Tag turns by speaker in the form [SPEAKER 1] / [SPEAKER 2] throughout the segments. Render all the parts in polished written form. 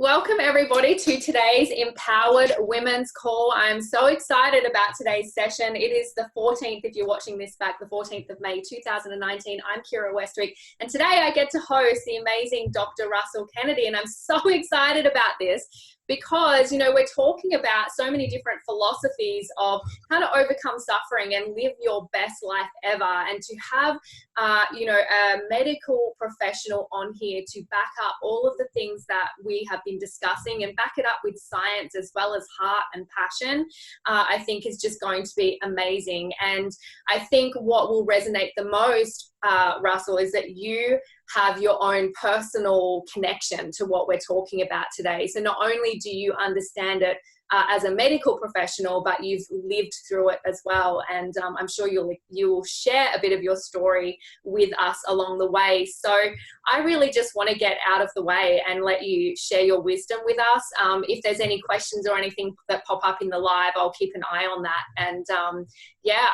[SPEAKER 1] Welcome everybody to today's Empowered Women's Call. I'm so excited about today's session. It is the 14th, if you're watching this back, the 14th of May 2019. I'm Kira Westwick, and today I get to host the amazing Dr. Russell Kennedy, and I'm so excited about this because, you know, we're talking about so many different philosophies of how to overcome suffering and live your best life ever. And to have, a medical professional on here to back up all of the things that we have been discussing and back it up with science as well as heart and passion, I think is just going to be amazing. And I think what will resonate the most, Russell, is that you have your own personal connection to what we're talking about today. So not only do you understand it as a medical professional, but you've lived through it as well. And I'm sure you'll share a bit of your story with us along the way. So I really just want to get out of the way and let you share your wisdom with us. If there's any questions or anything that pop up in the live, I'll keep an eye on that. And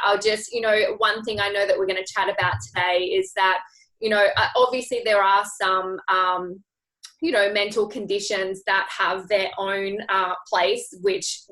[SPEAKER 1] I'll just, one thing I know that we're going to chat about today is that, obviously there are some, mental conditions that have their own place, which,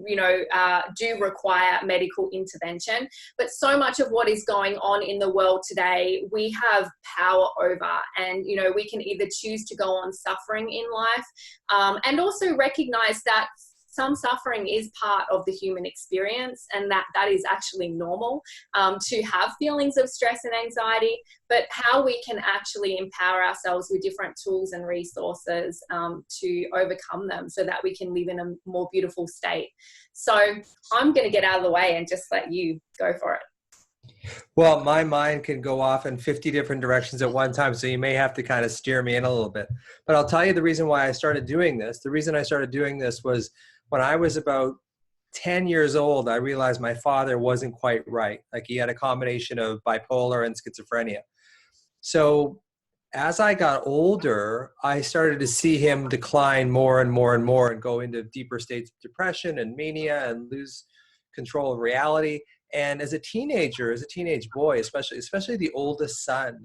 [SPEAKER 1] do require medical intervention. But so much of what is going on in the world today, we have power over. And, we can either choose to go on suffering in life and also recognize that some suffering is part of the human experience, and that is actually normal to have feelings of stress and anxiety, but how we can actually empower ourselves with different tools and resources to overcome them so that we can live in a more beautiful state. So I'm going to get out of the way and just let you go for it.
[SPEAKER 2] Well, my mind can go off in 50 different directions at one time, so you may have to kind of steer me in a little bit. But I'll tell you the reason why I started doing this. The reason I started doing this was when I was about 10 years old, I realized my father wasn't quite right. Like, he had a combination of bipolar and schizophrenia. So as I got older, I started to see him decline more and more and more and go into deeper states of depression and mania and lose control of reality. And as a teenage boy, especially the oldest son,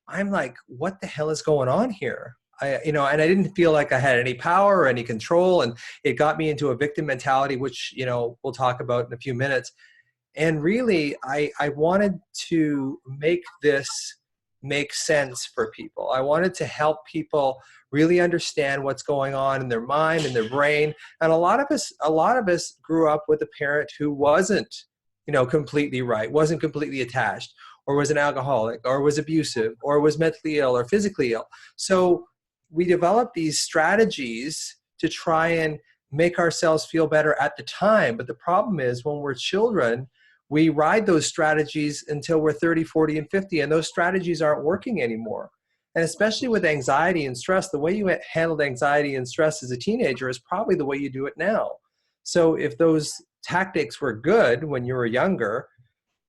[SPEAKER 2] I'm like, what the hell is going on here? And I didn't feel like I had any power or any control, and it got me into a victim mentality, which, we'll talk about in a few minutes. And really, I wanted to make this make sense for people. I wanted to help people really understand what's going on in their mind and their brain. And a lot of us grew up with a parent who wasn't, completely right, wasn't completely attached, or was an alcoholic, or was abusive, or was mentally ill or physically ill. So we developed these strategies to try and make ourselves feel better at the time. But the problem is, when we're children, we ride those strategies until we're 30, 40, and 50, and those strategies aren't working anymore. And especially with anxiety and stress, the way you handled anxiety and stress as a teenager is probably the way you do it now. So if those tactics were good when you were younger,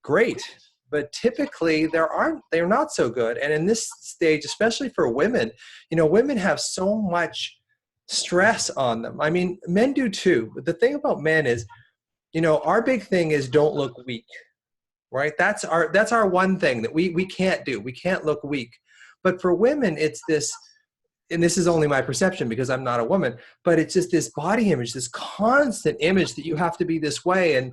[SPEAKER 2] great. But typically they're not so good. And in this stage, especially for women, women have so much stress on them. I mean, men do too. But the thing about men is, our big thing is don't look weak, right? That's our one thing that we can't do. We can't look weak. But for women, it's this, and this is only my perception because I'm not a woman, but it's just this body image, this constant image that you have to be this way. And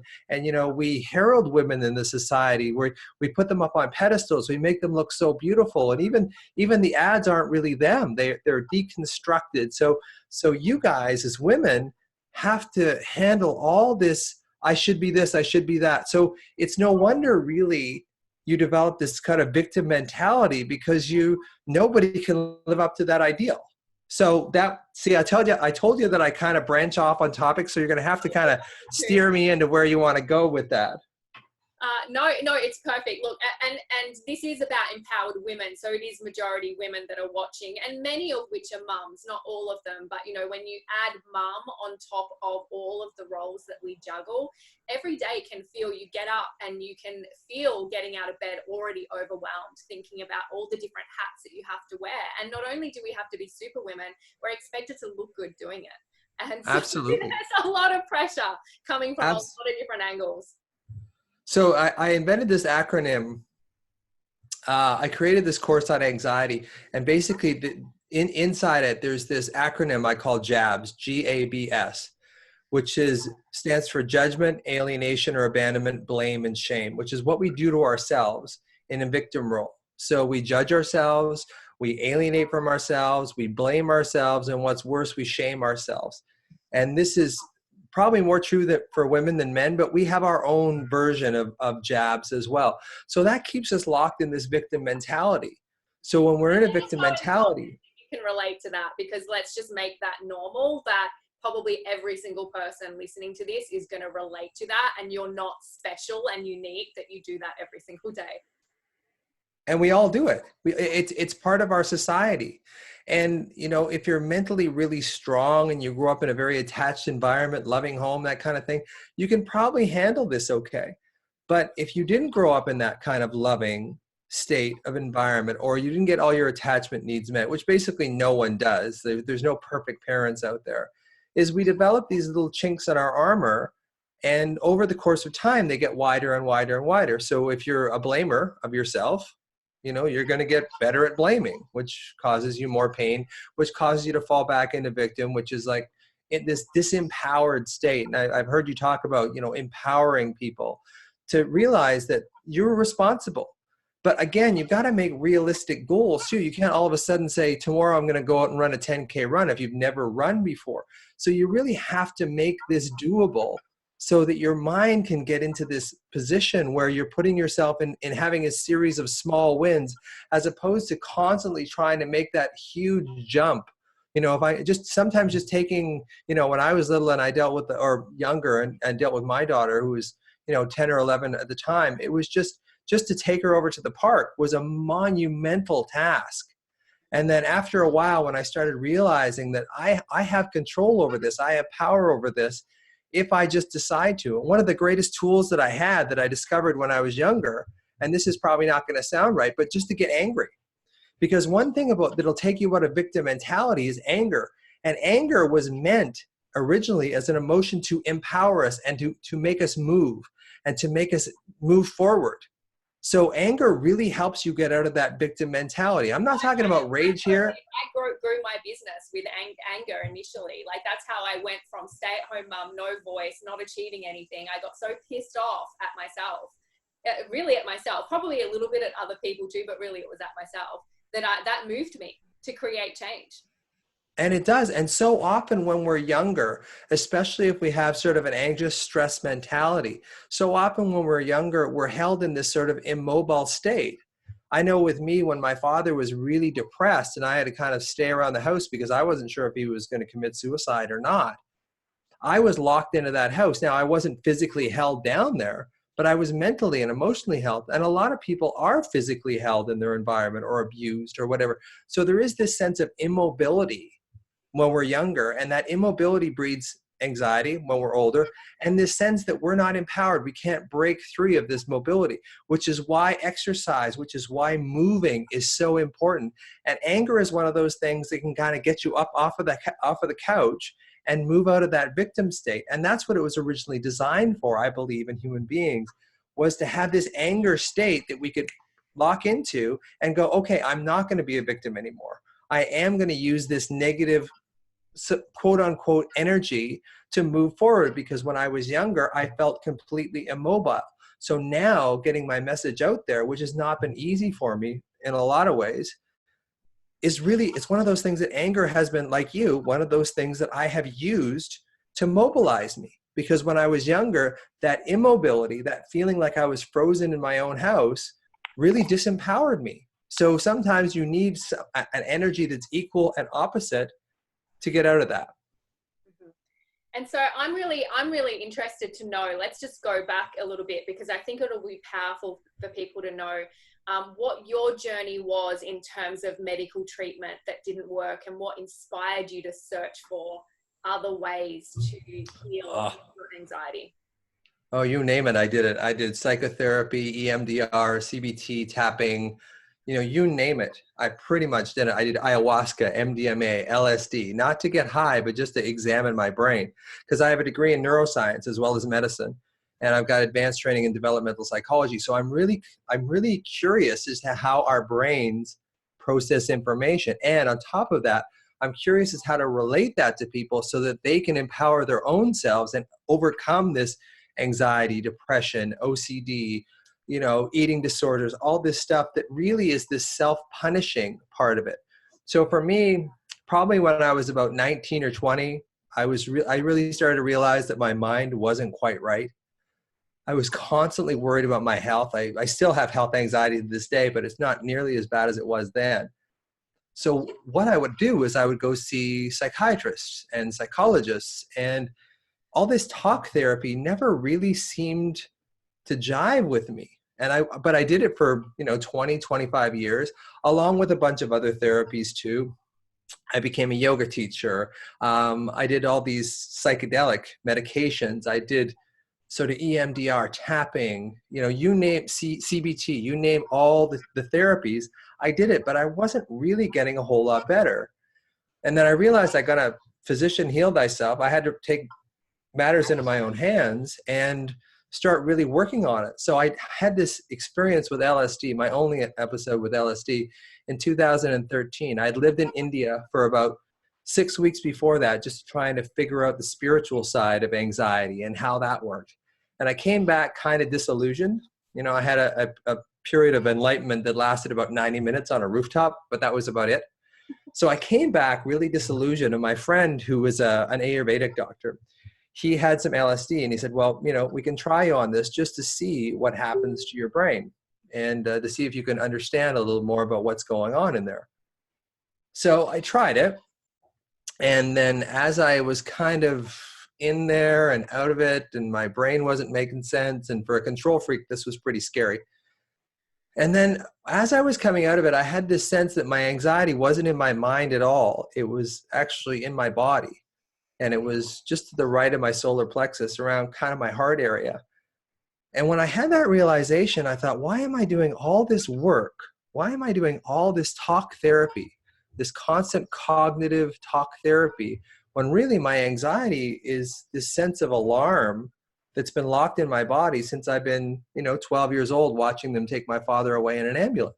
[SPEAKER 2] we herald women in the society where we put them up on pedestals. We make them look so beautiful. And even the ads aren't really them. They're deconstructed. So you guys as women have to handle all this. I should be this, I should be that. So it's no wonder really you develop this kind of victim mentality, because nobody can live up to that ideal. So I told you that I kind of branch off on topics. So you're going to have to kind of steer me into where you want to go with that.
[SPEAKER 1] No, it's perfect. Look, and this is about empowered women. So it is majority women that are watching, and many of which are mums, not all of them. But, when you add mum on top of all of the roles that we juggle, every day you get up and you can feel getting out of bed already overwhelmed, thinking about all the different hats that you have to wear. And not only do we have to be super women, we're expected to look good doing it. And so
[SPEAKER 2] Absolutely.
[SPEAKER 1] there's a lot of pressure coming from a lot of different angles.
[SPEAKER 2] So I invented this acronym. I created this course on anxiety, and basically inside it, there's this acronym I call JABS, G-A-B-S, which stands for judgment, alienation, or abandonment, blame, and shame, which is what we do to ourselves in a victim role. So we judge ourselves, we alienate from ourselves, we blame ourselves, and what's worse, we shame ourselves. And this is probably more true that for women than men, but we have our own version of jabs as well. So that keeps us locked in this victim mentality. So when we're in a victim mentality,
[SPEAKER 1] you can relate to that, because let's just make that normal, that probably every single person listening to this is going to relate to that, and you're not special and unique that you do that every single day.
[SPEAKER 2] And we all do it. It's part of our society. And, you know, if you're mentally really strong and you grew up in a very attached environment, loving home, that kind of thing, you can probably handle this okay. But if you didn't grow up in that kind of loving state of environment, or you didn't get all your attachment needs met, which basically no one does, there's no perfect parents out there, is we develop these little chinks in our armor. And over the course of time, they get wider and wider and wider. So if you're a blamer of yourself, you know, you're going to get better at blaming, which causes you more pain, which causes you to fall back into victim, which is like in this disempowered state. And I've heard you talk about, you know, empowering people to realize that you're responsible. But again, you've got to make realistic goals too. You can't all of a sudden say, tomorrow I'm going to go out and run a 10K run if you've never run before. So you really have to make this doable, so that your mind can get into this position where you're putting yourself in having a series of small wins, as opposed to constantly trying to make that huge jump. You know, if I sometimes just taking, you know, when I was little and I dealt with, or younger, and dealt with my daughter who was, you know, 10 or 11 at the time, it was just to take her over to the park was a monumental task. And then after a while, when I started realizing that I have control over this, I have power over this, if I just decide to. One of the greatest tools that I had, that I discovered when I was younger, and this is probably not going to sound right, but just to get angry. Because one thing about that'll take you out of victim mentality is anger. And anger was meant originally as an emotion to empower us and to make us move and to make us move forward. So anger really helps you get out of that victim mentality. I'm not talking about rage here.
[SPEAKER 1] I grew my business with anger initially. Like, that's how I went from stay-at-home mum, no voice, not achieving anything. I got so pissed off at myself, really at myself, probably a little bit at other people too, but really it was at myself, that moved me to create change.
[SPEAKER 2] And it does. And so often when we're younger, especially if we have sort of an anxious stress mentality, so often when we're younger, we're held in this sort of immobile state. I know with me, when my father was really depressed and I had to kind of stay around the house because I wasn't sure if he was going to commit suicide or not, I was locked into that house. Now, I wasn't physically held down there, but I was mentally and emotionally held. And a lot of people are physically held in their environment or abused or whatever. So there is this sense of immobility when we're younger, and that immobility breeds anxiety when we're older, and this sense that we're not empowered. We can't break free of this mobility, which is why exercise, which is why moving is so important. And anger is one of those things that can kind of get you up off of the couch and move out of that victim state. And that's what it was originally designed for, I believe, in human beings, was to have this anger state that we could lock into and go, okay, I'm not going to be a victim anymore. I am going to use this negative, quote unquote, energy to move forward, because when I was younger, I felt completely immobile. So now getting my message out there, which has not been easy for me in a lot of ways, is really, it's one of those things that anger has been, like you, one of those things that I have used to mobilize me. Because when I was younger, that immobility, that feeling like I was frozen in my own house, really disempowered me. So sometimes you need an energy that's equal and opposite to get out of that.
[SPEAKER 1] Mm-hmm. And so I'm really interested to know, let's just go back a little bit, because I think it'll be powerful for people to know what your journey was in terms of medical treatment that didn't work, and what inspired you to search for other ways to heal your anxiety.
[SPEAKER 2] Oh, you name it. I did it. I did psychotherapy, EMDR, CBT, tapping, you know, you name it. I pretty much did it. I did ayahuasca, MDMA, LSD, not to get high, but just to examine my brain, because I have a degree in neuroscience as well as medicine. And I've got advanced training in developmental psychology. So I'm really curious as to how our brains process information. And on top of that, I'm curious as how to relate that to people so that they can empower their own selves and overcome this anxiety, depression, OCD, eating disorders, all this stuff that really is this self-punishing part of it. So for me, probably when I was about 19 or 20, I really started to realize that my mind wasn't quite right. I was constantly worried about my health. I still have health anxiety to this day, but it's not nearly as bad as it was then. So what I would do is I would go see psychiatrists and psychologists, and all this talk therapy never really seemed to jive with me. But I did it for, 20, 25 years, along with a bunch of other therapies too. I became a yoga teacher. I did all these psychedelic medications. I did sort of EMDR, tapping, you name CBT, you name all the therapies. I did it, but I wasn't really getting a whole lot better. And then I realized I got a physician heal thyself. I had to take matters into my own hands and start really working on it. So I had this experience with LSD, my only episode with LSD in 2013. I'd lived in India for about 6 weeks before that, just trying to figure out the spiritual side of anxiety and how that worked. And I came back kind of disillusioned. I had a period of enlightenment that lasted about 90 minutes on a rooftop, but that was about it. So I came back really disillusioned. And my friend, who was an Ayurvedic doctor, he had some LSD and he said, well, we can try you on this just to see what happens to your brain and to see if you can understand a little more about what's going on in there. So I tried it. And then as I was kind of in there and out of it, and my brain wasn't making sense, and for a control freak, this was pretty scary. And then as I was coming out of it, I had this sense that my anxiety wasn't in my mind at all. It was actually in my body. And it was just to the right of my solar plexus, around kind of my heart area. And when I had that realization, I thought, why am I doing all this work? Why am I doing all this talk therapy, this constant cognitive talk therapy, when really my anxiety is this sense of alarm that's been locked in my body since I've been, 12 years old, watching them take my father away in an ambulance.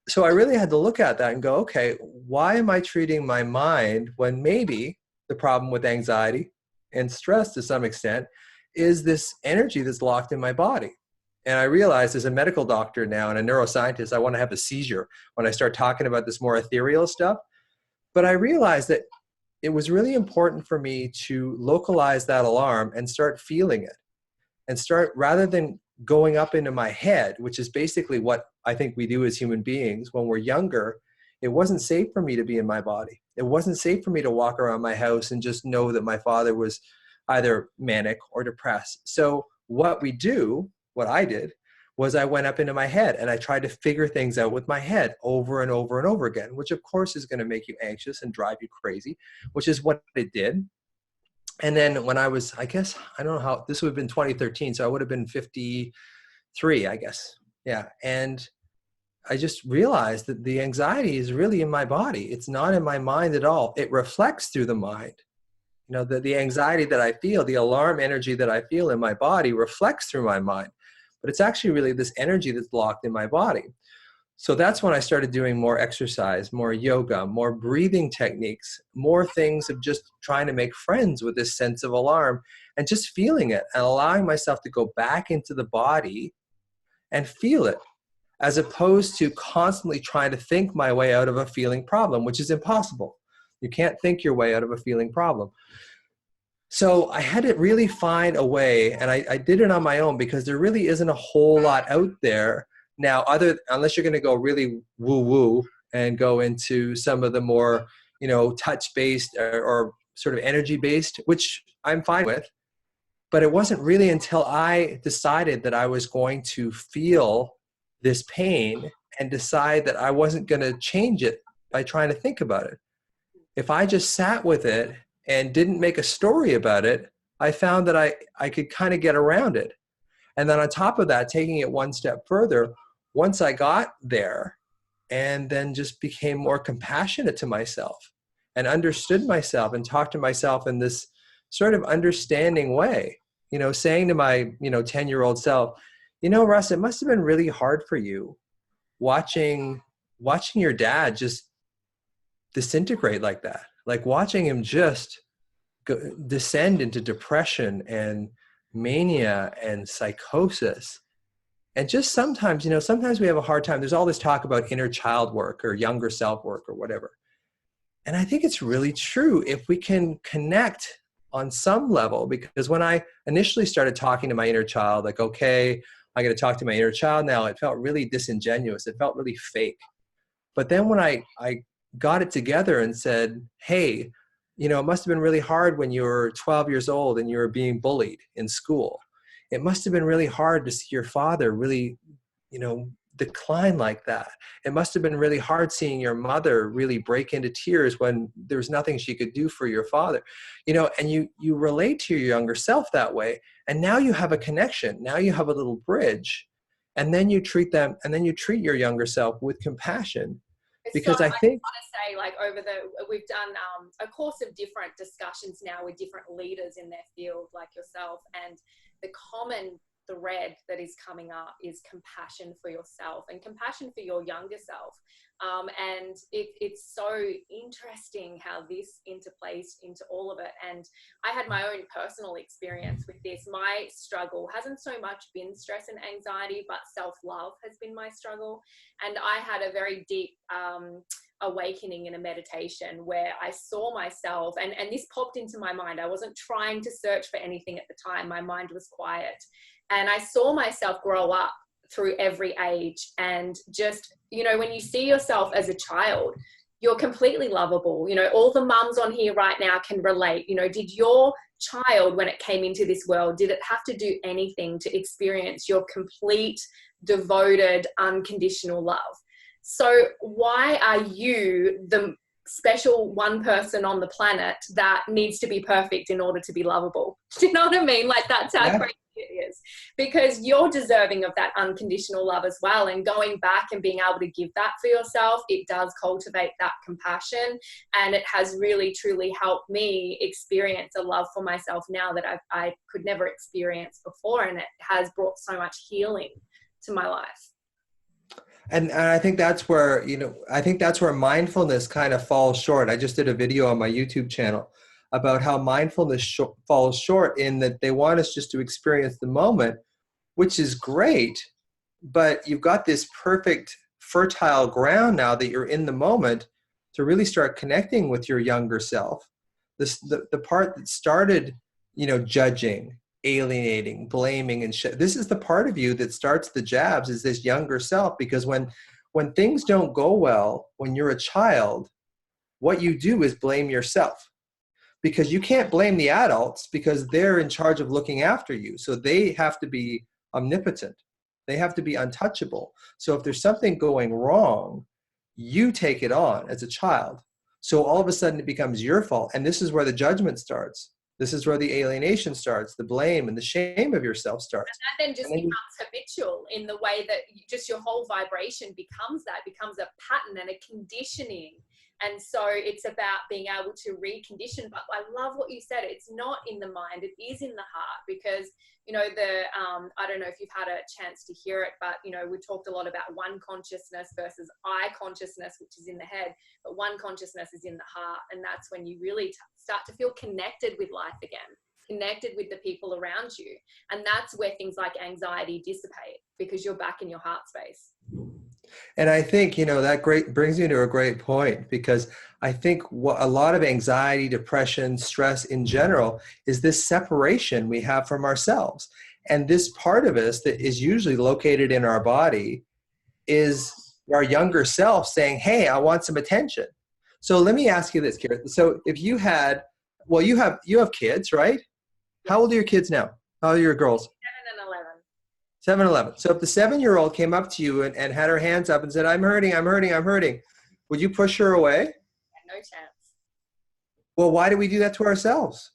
[SPEAKER 2] So I really had to look at that and go, okay, why am I treating my mind when maybe the problem with anxiety and stress to some extent is this energy that's locked in my body? And I realized as a medical doctor now and a neuroscientist, I want to have a seizure when I start talking about this more ethereal stuff. But I realized that it was really important for me to localize that alarm and start feeling it, and start, rather than going up into my head, which is basically what I think we do as human beings when we're younger. It wasn't safe for me to be in my body. It wasn't safe for me to walk around my house and just know that my father was either manic or depressed. So what I did was I went up into my head and I tried to figure things out with my head over and over and over again, which of course is going to make you anxious and drive you crazy, which is what it did. And then when I was, I guess, I don't know how, this would have been 2013, so I would have been 53, I guess. Yeah. And I just realized that the anxiety is really in my body. It's not in my mind at all. It reflects through the mind. The anxiety that I feel, the alarm energy that I feel in my body reflects through my mind. But it's actually really this energy that's locked in my body. So that's when I started doing more exercise, more yoga, more breathing techniques, more things of just trying to make friends with this sense of alarm and just feeling it and allowing myself to go back into the body and feel it, as opposed to constantly trying to think my way out of a feeling problem, which is impossible. You can't think your way out of a feeling problem. So I had to really find a way, and I did it on my own because there really isn't a whole lot out there now, unless you're going to go really woo-woo and go into some of the more, touch-based or sort of energy-based, which I'm fine with. But it wasn't really until I decided that I was going to feel this pain and decide that I wasn't going to change it by trying to think about it. If I just sat with it and didn't make a story about it, I found that I could kind of get around it. And then on top of that, taking it one step further, once I got there and then just became more compassionate to myself and understood myself and talked to myself in this sort of understanding way, saying to my, 10-year-old self, Russ, it must have been really hard for you watching watching your dad just disintegrate like that, like watching him just descend into depression and mania and psychosis. And just sometimes, sometimes we have a hard time. There's all this talk about inner child work or younger self work or whatever. And I think it's really true if we can connect on some level, because when I initially started talking to my inner child, like, okay, I got to talk to my inner child now, it felt really disingenuous. It felt really fake. But then when I got it together and said, hey, it must have been really hard when you were 12 years old and you were being bullied in school. It must have been really hard to see your father really, decline like that. It must have been really hard seeing your mother really break into tears when there was nothing she could do for your father, and you relate to your younger self that way. And now you have a connection. Now you have a little bridge. And then you treat your younger self with compassion. Because I think,
[SPEAKER 1] want to say, like, we've done a course of different discussions now with different leaders in their field, like yourself, and the common thread that is coming up is compassion for yourself and compassion for your younger self. And it's so interesting how this interplays into all of it. And I had my own personal experience with this. My struggle hasn't so much been stress and anxiety, but self-love has been my struggle. And I had a very deep awakening in a meditation where I saw myself, and this popped into my mind. I wasn't trying to search for anything at the time. My mind was quiet. And I saw myself grow up through every age. And just, when you see yourself as a child, you're completely lovable. All the mums on here right now can relate. Did your child, when it came into this world, did it have to do anything to experience your complete, devoted, unconditional love? So why are you the special one person on the planet that needs to be perfect in order to be lovable? Do you know what I mean? Like, that's how crazy it is, because you're deserving of that unconditional love as well. And going back and being able to give that for yourself, it does cultivate that compassion. And it has really, truly helped me experience a love for myself now that I could never experience before. And it has brought so much healing to my life.
[SPEAKER 2] And I think that's where, mindfulness kind of falls short. I just did a video on my YouTube channel about how mindfulness falls short in that they want us just to experience the moment, which is great, but you've got this perfect fertile ground now that you're in the moment to really start connecting with your younger self. The part that started, judging, alienating, blaming, and shit. This is the part of you that starts the jabs, is this younger self. Because when things don't go well, when you're a child, what you do is blame yourself, because you can't blame the adults because they're in charge of looking after you. So they have to be omnipotent. They have to be untouchable. So if there's something going wrong, you take it on as a child. So all of a sudden it becomes your fault. And this is where the judgment starts. This is where the alienation starts, the blame and the shame of yourself starts.
[SPEAKER 1] And that then becomes habitual in the way that your whole vibration becomes a pattern and a conditioning. And so it's about being able to recondition. But I love what you said. It's not in the mind, it is in the heart. Because, I don't know if you've had a chance to hear it, but, we talked a lot about one consciousness versus I consciousness, which is in the head, but one consciousness is in the heart. And that's when you really start to feel connected with life again, connected with the people around you. And that's where things like anxiety dissipate, because you're back in your heart space.
[SPEAKER 2] And I think, that brings you to a great point, because I think what a lot of anxiety, depression, stress in general is this separation we have from ourselves. And this part of us that is usually located in our body is our younger self saying, hey, I want some attention. So let me ask you this, Kira. So if you had, you have kids, right? How old are your kids now? How old are your girls?
[SPEAKER 1] 7 and 11.
[SPEAKER 2] 7 and 11. So if the 7-year-old came up to you and had her hands up and said, I'm hurting, would you push her away?
[SPEAKER 1] No chance.
[SPEAKER 2] Well, why do we do that to ourselves?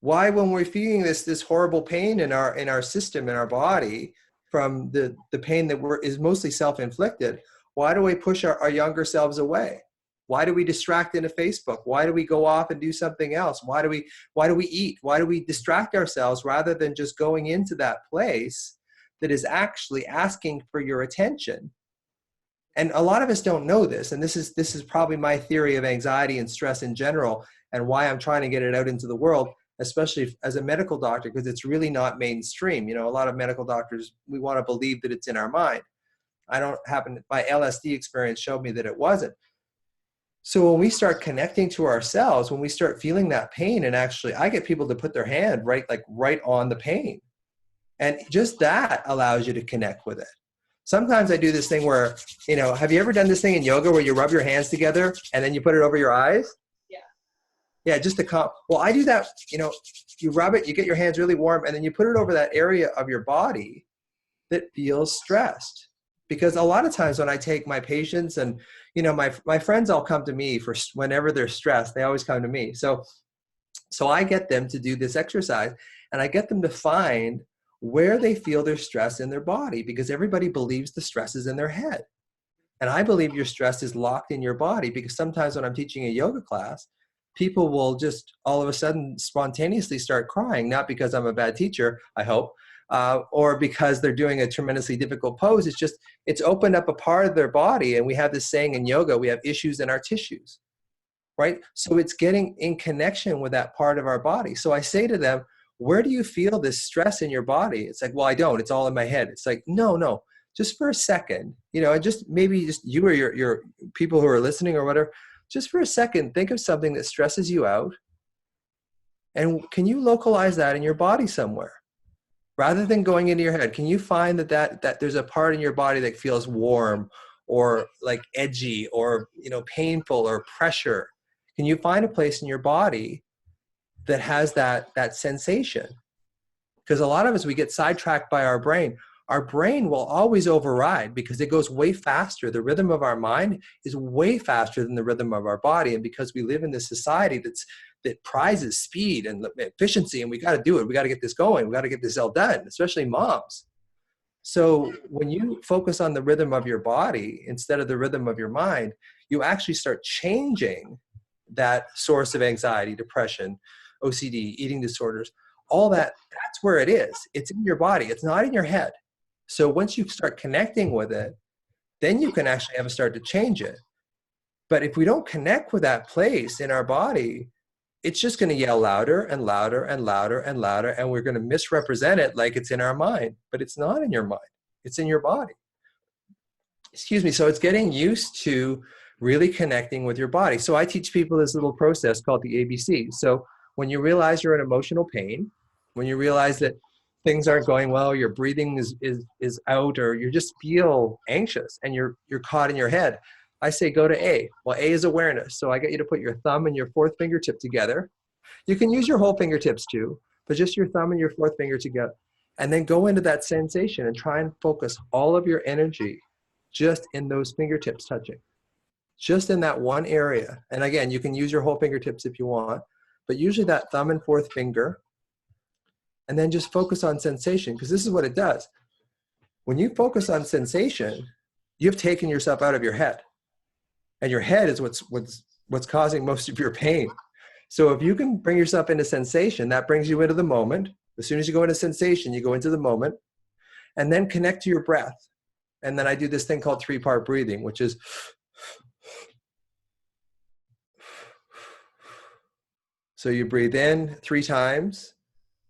[SPEAKER 2] Why, when we're feeling this horrible pain in our system, in our body, from the pain that is mostly self-inflicted, why do we push our younger selves away? Why do we distract into Facebook? Why do we go off and do something else? Why do we eat? Why do we distract ourselves rather than just going into that place that is actually asking for your attention And a lot of us don't know this. And this is probably my theory of anxiety and stress in general, and why I'm trying to get it out into the world, especially as a medical doctor, because it's really not mainstream. You know, a lot of medical doctors, we want to believe that it's in our mind. My LSD experience showed me that it wasn't. So when we start connecting to ourselves, when we start feeling that pain, and actually I get people to put their hand right on the pain. And just that allows you to connect with it. Sometimes I do this thing where, you know, have you ever done this thing in yoga where you rub your hands together and then you put it over your eyes?
[SPEAKER 1] Yeah.
[SPEAKER 2] Yeah, just to calm. Well, I do that, you know, you rub it, you get your hands really warm, and then you put it over that area of your body that feels stressed. Because a lot of times when I take my patients, and, you know, my friends all come to me for whenever they're stressed, they always come to me. So I get them to do this exercise, and I get them to find where they feel their stress in their body, because everybody believes the stress is in their head. And I believe your stress is locked in your body, because sometimes when I'm teaching a yoga class, people will just all of a sudden spontaneously start crying, not because I'm a bad teacher, I hope, or because they're doing a tremendously difficult pose. It's just, it's opened up a part of their body. And we have this saying in yoga, we have issues in our tissues, right? So it's getting in connection with that part of our body. So I say to them, where do you feel this stress in your body? It's like, well, I don't, it's all in my head. It's like, no, just for a second, you know, and just maybe just you or your people who are listening or whatever, just for a second, think of something that stresses you out. And can you localize that in your body somewhere? Rather than going into your head, can you find that there's a part in your body that feels warm or like edgy or, you know, painful or pressure? Can you find a place in your body that has that sensation? Because a lot of us, we get sidetracked by our brain. Our brain will always override because it goes way faster. The rhythm of our mind is way faster than the rhythm of our body. And because we live in this society that prizes speed and efficiency, and we got to do it. We got to get this going. We got to get this all done, especially moms. So when you focus on the rhythm of your body instead of the rhythm of your mind, you actually start changing that source of anxiety, depression, OCD, eating disorders, all that. That's where it is. It's in your body. It's not in your head. So once you start connecting with it, then you can actually have a start to change it. But if we don't connect with that place in our body, it's just going to yell louder and louder and louder and louder. And we're going to misrepresent it like it's in our mind, but it's not in your mind. It's in your body. Excuse me. So it's getting used to really connecting with your body. So I teach people this little process called the ABC. So when you realize you're in emotional pain, when you realize that things aren't going well, your breathing is out, or you just feel anxious and you're caught in your head, I say go to A. Well, A is awareness. So I get you to put your thumb and your fourth fingertip together. You can use your whole fingertips too, but just your thumb and your fourth finger together. And then go into that sensation and try and focus all of your energy just in those fingertips touching. Just in that one area. And again, you can use your whole fingertips if you want, but usually that thumb and fourth finger. And then just focus on sensation, because this is what it does. When you focus on sensation, you've taken yourself out of your head. And your head is what's causing most of your pain. So if you can bring yourself into sensation, that brings you into the moment. As soon as you go into sensation, you go into the moment, and then connect to your breath. And then I do this thing called 3-part breathing, which is so you breathe in 3 times,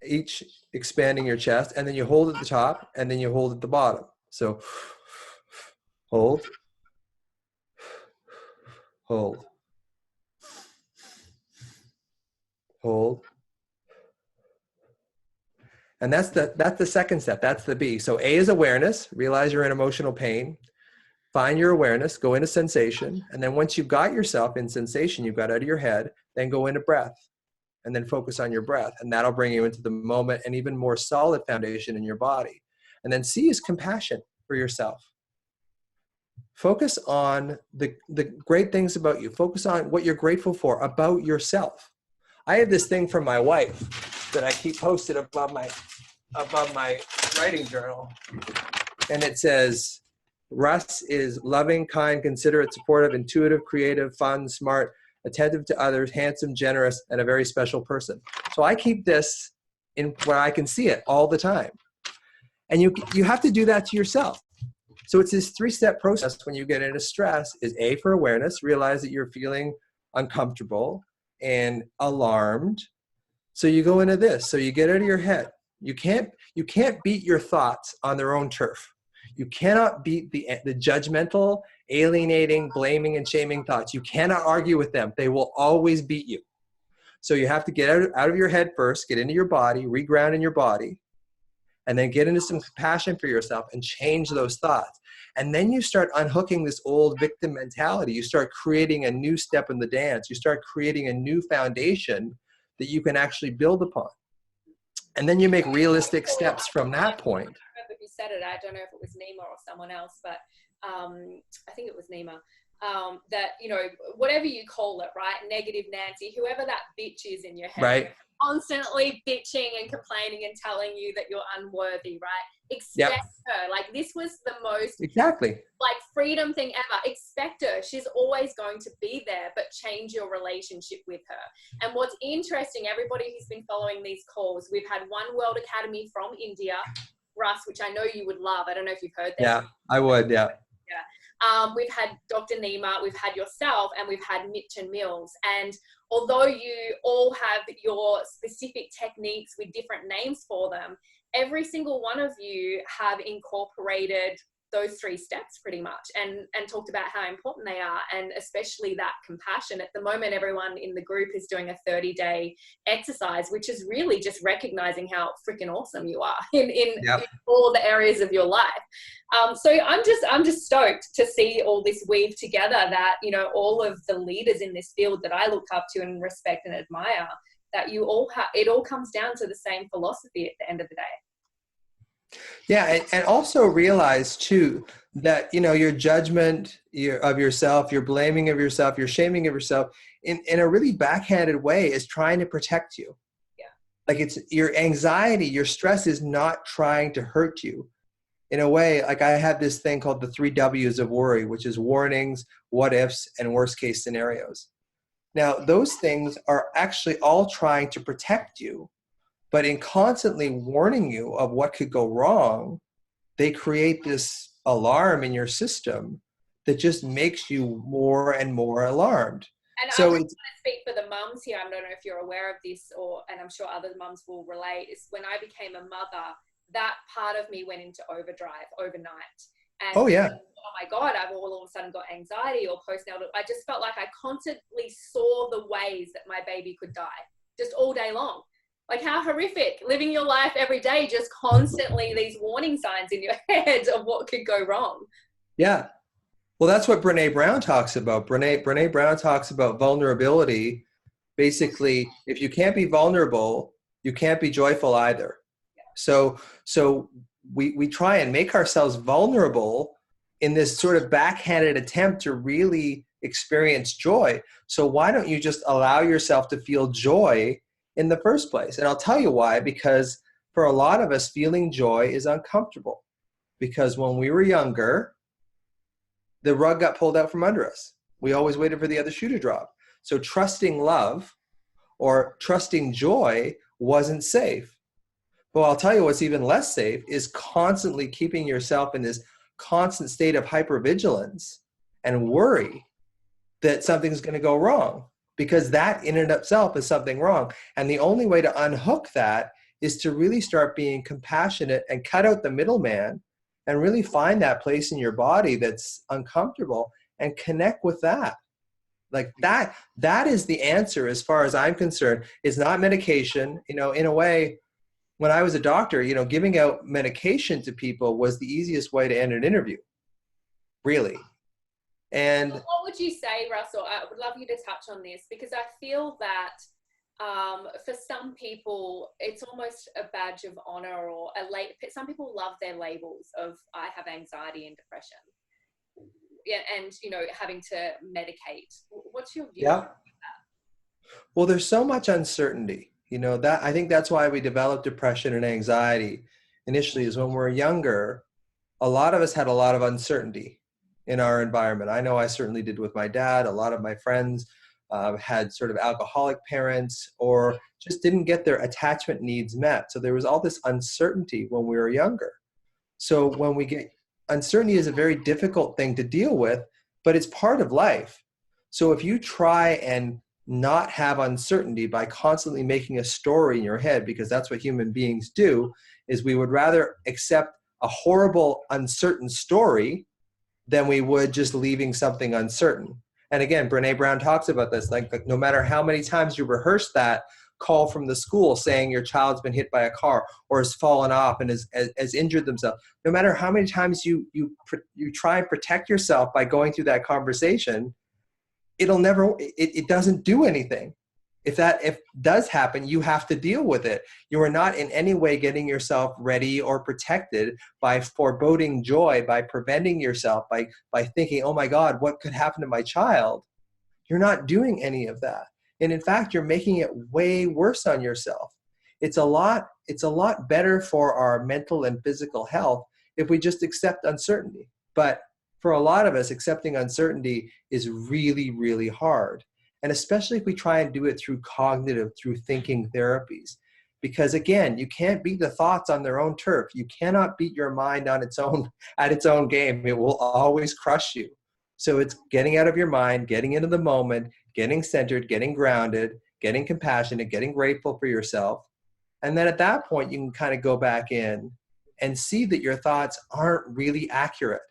[SPEAKER 2] each expanding your chest, and then you hold at the top, and then you hold at the bottom. So hold, hold, hold. And that's the second step. That's the B. So A is awareness. Realize you're in emotional pain. Find your awareness, go into sensation. And then once you've got yourself in sensation, you've got out of your head, then go into breath. And then focus on your breath. And that'll bring you into the moment and even more solid foundation in your body. And then C is compassion for yourself. Focus on the great things about you. Focus on what you're grateful for about yourself. I have this thing from my wife that I keep posted above my writing journal. And it says, Russ is loving, kind, considerate, supportive, intuitive, creative, fun, smart, attentive to others, handsome, generous, and a very special person. So I keep this in where I can see it all the time. And you have to do that to yourself. So it's this 3-step process when you get into stress is A, for awareness, realize that you're feeling uncomfortable and alarmed. So you go into this. So you get out of your head. You can't beat your thoughts on their own turf. You cannot beat the judgmental, alienating, blaming, and shaming thoughts. You cannot argue with them. They will always beat you. So you have to get out of your head first, get into your body, reground in your body, and then get into some compassion for yourself and change those thoughts. And then you start unhooking this old victim mentality. You start creating a new step in the dance. You start creating a new foundation that you can actually build upon. And then you make realistic steps from that point.
[SPEAKER 1] I remember who said it. I don't know if it was Nima or someone else, but I think it was Nima. That, you know, whatever you call it, right? Negative Nancy, whoever that bitch is in your head.
[SPEAKER 2] Right.
[SPEAKER 1] Constantly bitching and complaining and telling you that you're unworthy, right? Expect her. Like, this was the most like freedom thing ever. Expect her. She's always going to be there, but change your relationship with her. And what's interesting, everybody who's been following these calls, we've had One World Academy from India, Russ, which I know you would love. I don't know if you've heard that.
[SPEAKER 2] Yeah, I would. Yeah.
[SPEAKER 1] We've had Dr. Nima, we've had yourself, and we've had Mitch and Mills. And although you all have your specific techniques with different names for them, every single one of you have incorporated those 3 steps pretty much and talked about how important they are, and especially that compassion. At the moment, everyone in the group is doing a 30-day exercise, which is really just recognizing how freaking awesome you are in all the areas of your life. So I'm just stoked to see all this weave together, that, you know, all of the leaders in this field that I look up to and respect and admire, that you all it all comes down to the same philosophy at the end of the day.
[SPEAKER 2] Yeah, and also realize too that, you know, your judgment of yourself, your blaming of yourself, your shaming of yourself in a really backhanded way is trying to protect you.
[SPEAKER 1] Yeah.
[SPEAKER 2] Like, it's your anxiety, your stress is not trying to hurt you. In a way, like, I have this thing called the 3 W's of worry, which is warnings, what ifs, and worst case scenarios. Now, those things are actually all trying to protect you. But in constantly warning you of what could go wrong, they create this alarm in your system that just makes you more and more alarmed.
[SPEAKER 1] And
[SPEAKER 2] so
[SPEAKER 1] I just want to speak for the mums here. I don't know if you're aware of this, and I'm sure other mums will relate, is when I became a mother, that part of me went into overdrive overnight. And oh my God, I've all of a sudden got anxiety or postnatal. I just felt like I constantly saw the ways that my baby could die just all day long. Like, how horrific, living your life every day, just constantly these warning signs in your head of what could go wrong.
[SPEAKER 2] Yeah. Well, that's what Brene Brown talks about. Brene Brown talks about vulnerability. Basically, if you can't be vulnerable, you can't be joyful either. Yeah. So we try and make ourselves vulnerable in this sort of backhanded attempt to really experience joy. So why don't you just allow yourself to feel joy in the first place? And I'll tell you why, because for a lot of us, feeling joy is uncomfortable, because when we were younger, the rug got pulled out from under us. We always waited for the other shoe to drop. So trusting love or trusting joy wasn't safe. But I'll tell you what's even less safe is constantly keeping yourself in this constant state of hypervigilance and worry that something's going to go wrong. Because that in and of itself is something wrong. And the only way to unhook that is to really start being compassionate and cut out the middleman and really find that place in your body that's uncomfortable and connect with that. Like that is the answer, as far as I'm concerned. It's not medication. You know, in a way, when I was a doctor, you know, giving out medication to people was the easiest way to end an interview, really. And
[SPEAKER 1] what would you say, Russell? I would love you to touch on this, because I feel that for some people, it's almost a badge of honor, or some people love their labels of, I have anxiety and depression. Yeah, and, you know, having to medicate. What's your view on that?
[SPEAKER 2] Well, there's so much uncertainty. You know, that I think that's why we develop depression and anxiety initially, is when we're younger, a lot of us had a lot of uncertainty in our environment. I know I certainly did with my dad. A lot of my friends had sort of alcoholic parents, or just didn't get their attachment needs met. So there was all this uncertainty when we were younger. So when we get uncertainty is a very difficult thing to deal with, but it's part of life. So if you try and not have uncertainty by constantly making a story in your head, because that's what human beings do, is we would rather accept a horrible, uncertain story than we would just leaving something uncertain. And again, Brene Brown talks about this, like no matter how many times you rehearse that call from the school saying your child's been hit by a car or has fallen off and has injured themselves, no matter how many times you try and protect yourself by going through that conversation, it doesn't do anything. If does happen, you have to deal with it. You are not in any way getting yourself ready or protected by foreboding joy, by preventing yourself, by thinking, oh my God, what could happen to my child? You're not doing any of that. And in fact, you're making it way worse on yourself. It's a lot better for our mental and physical health if we just accept uncertainty. But for a lot of us, accepting uncertainty is really, really hard. And especially if we try and do it through thinking therapies. Because again, you can't beat the thoughts on their own turf. You cannot beat your mind at its own game. It will always crush you. So it's getting out of your mind, getting into the moment, getting centered, getting grounded, getting compassionate, getting grateful for yourself. And then at that point, you can kind of go back in and see that your thoughts aren't really accurate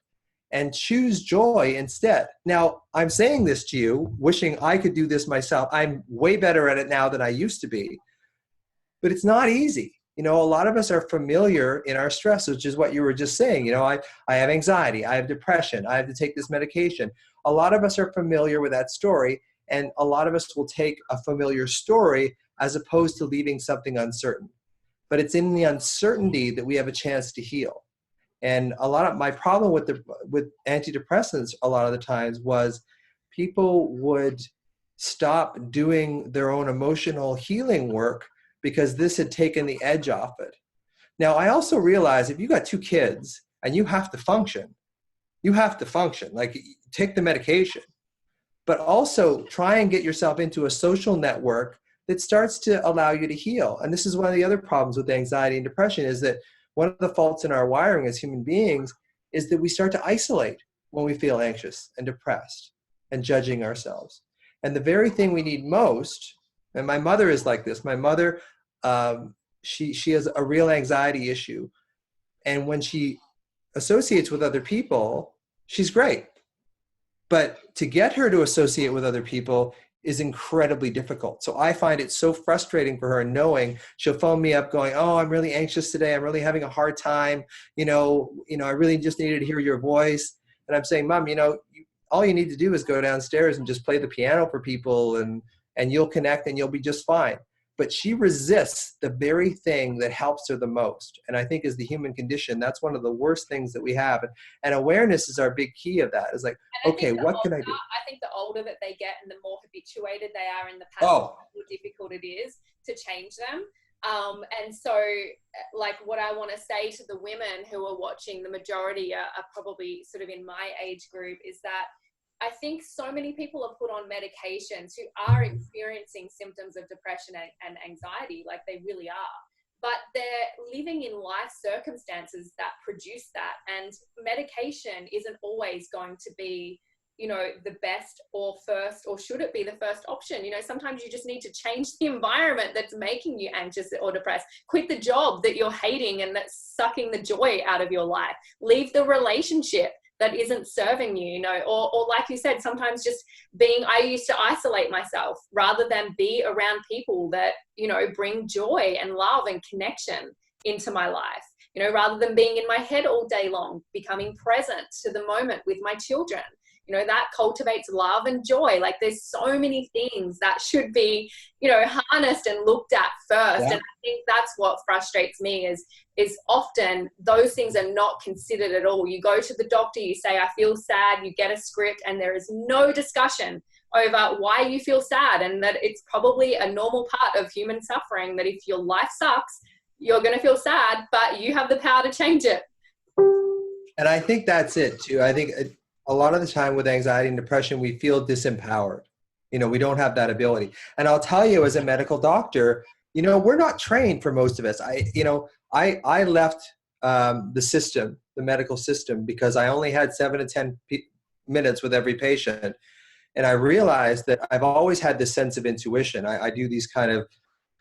[SPEAKER 2] and choose joy instead. Now, I'm saying this to you, wishing I could do this myself. I'm way better at it now than I used to be, but it's not easy. A lot of us are familiar in our stress, which is what you were just saying. I have anxiety, I have depression, I have to take this medication. A lot of us are familiar with that story, and a lot of us will take a familiar story as opposed to leaving something uncertain. But it's in the uncertainty that we have a chance to heal. And a lot of my problem with antidepressants a lot of the times was people would stop doing their own emotional healing work because this had taken the edge off it. Now, I also realize if you got 2 kids and you have to function, like take the medication, but also try and get yourself into a social network that starts to allow you to heal. And this is one of the other problems with anxiety and depression, is that one of the faults in our wiring as human beings is that we start to isolate when we feel anxious and depressed and judging ourselves. And the very thing we need most, and my mother is like this. My mother, she has a real anxiety issue. And when she associates with other people, she's great. But to get her to associate with other people is incredibly difficult. So I find it so frustrating for her, knowing she'll phone me up going, oh, I'm really anxious today. I'm really having a hard time. I really just needed to hear your voice. And I'm saying, Mom, all you need to do is go downstairs and just play the piano for people and you'll connect and you'll be just fine. But she resists the very thing that helps her the most. And I think as the human condition, that's one of the worst things that we have. And awareness is our big key of that. It's like, okay, what can I do?
[SPEAKER 1] I think the older that they get and the more habituated they are in the patterns, the more difficult it is to change them. And so like what I want to say to the women who are watching, the majority are probably sort of in my age group, is that I think so many people are put on medications who are experiencing symptoms of depression and anxiety, like they really are, but they're living in life circumstances that produce that. And medication isn't always going to be, the best or first, or should it be the first option? Sometimes you just need to change the environment that's making you anxious or depressed. Quit the job that you're hating and that's sucking the joy out of your life. Leave the relationship that isn't serving you, or like you said, sometimes just I used to isolate myself rather than be around people that, bring joy and love and connection into my life, rather than being in my head all day long, becoming present to the moment with my children. That cultivates love and joy. Like there's so many things that should be, harnessed and looked at first. Yeah. And I think that's what frustrates me is often those things are not considered at all. You go to the doctor, you say, I feel sad, you get a script, and there is no discussion over why you feel sad, and that it's probably a normal part of human suffering, that if your life sucks, you're going to feel sad, but you have the power to change it.
[SPEAKER 2] And I think that's it too. I think a lot of the time with anxiety and depression, we feel disempowered. We don't have that ability. And I'll tell you, as a medical doctor, we're not trained for most of us. I left the system, the medical system, because I only had 7 to 10 minutes with every patient. And I realized that I've always had this sense of intuition. I do these kind of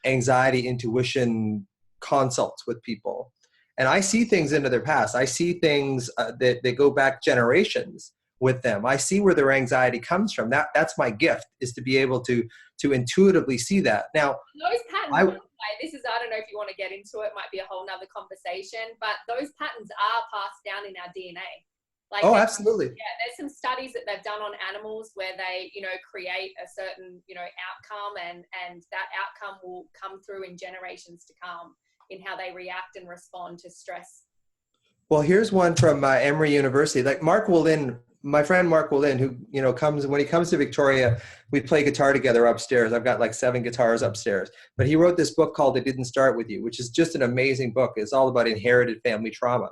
[SPEAKER 2] anxiety intuition consults with people. And I see things into their past. I see things that go back generations with them. I see where their anxiety comes from. That's my gift, is to be able to intuitively see that. Now,
[SPEAKER 1] those patterns, I don't know if you want to get into it, might be a whole nother conversation, but those patterns are passed down in our DNA. Like,
[SPEAKER 2] oh, absolutely.
[SPEAKER 1] Yeah, there's some studies that they've done on animals where they, create a certain, outcome, and that outcome will come through in generations to come in how they react and respond to stress.
[SPEAKER 2] Well, here's one from Emory University. Like Mark Willin, my friend Mark Willin, who, when he comes to Victoria, we play guitar together upstairs. I've got like 7 guitars upstairs. But he wrote this book called It Didn't Start With You, which is just an amazing book. It's all about inherited family trauma,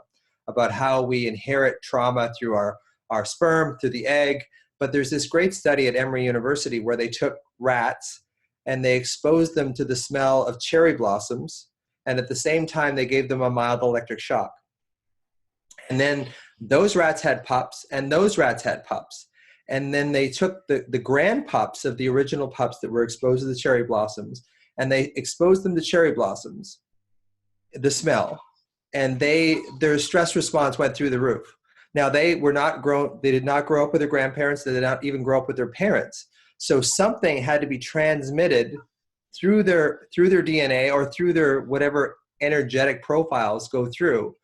[SPEAKER 2] about how we inherit trauma through our sperm, through the egg. But there's this great study at Emory University where they took rats and they exposed them to the smell of cherry blossoms. And at the same time, they gave them a mild electric shock. And then those rats had pups, and those rats had pups. And then they took the grand pups of the original pups that were exposed to the cherry blossoms, and they exposed them to cherry blossoms, the smell, and their stress response went through the roof. Now, they did not grow up with their grandparents. They did not even grow up with their parents. So something had to be transmitted through their DNA or through their whatever energetic profiles go through,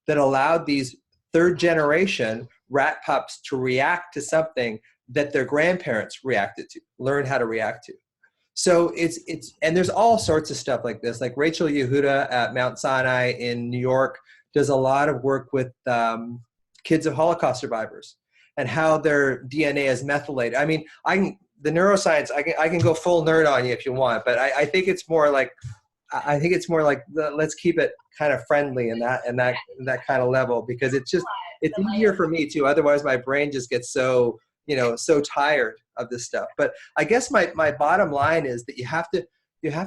[SPEAKER 2] that allowed these 3rd generation rat pups to react to something that their grandparents learned how to react to. So and there's all sorts of stuff like this. Like Rachel Yehuda at Mount Sinai in New York does a lot of work with kids of Holocaust survivors and how their DNA is methylated. I mean, the neuroscience, I can go full nerd on you if you want, but I think it's more like, let's keep it kind of friendly in that kind of level, because it's easier for me too. Otherwise my brain just gets so tired of this stuff. But I guess my bottom line is that you have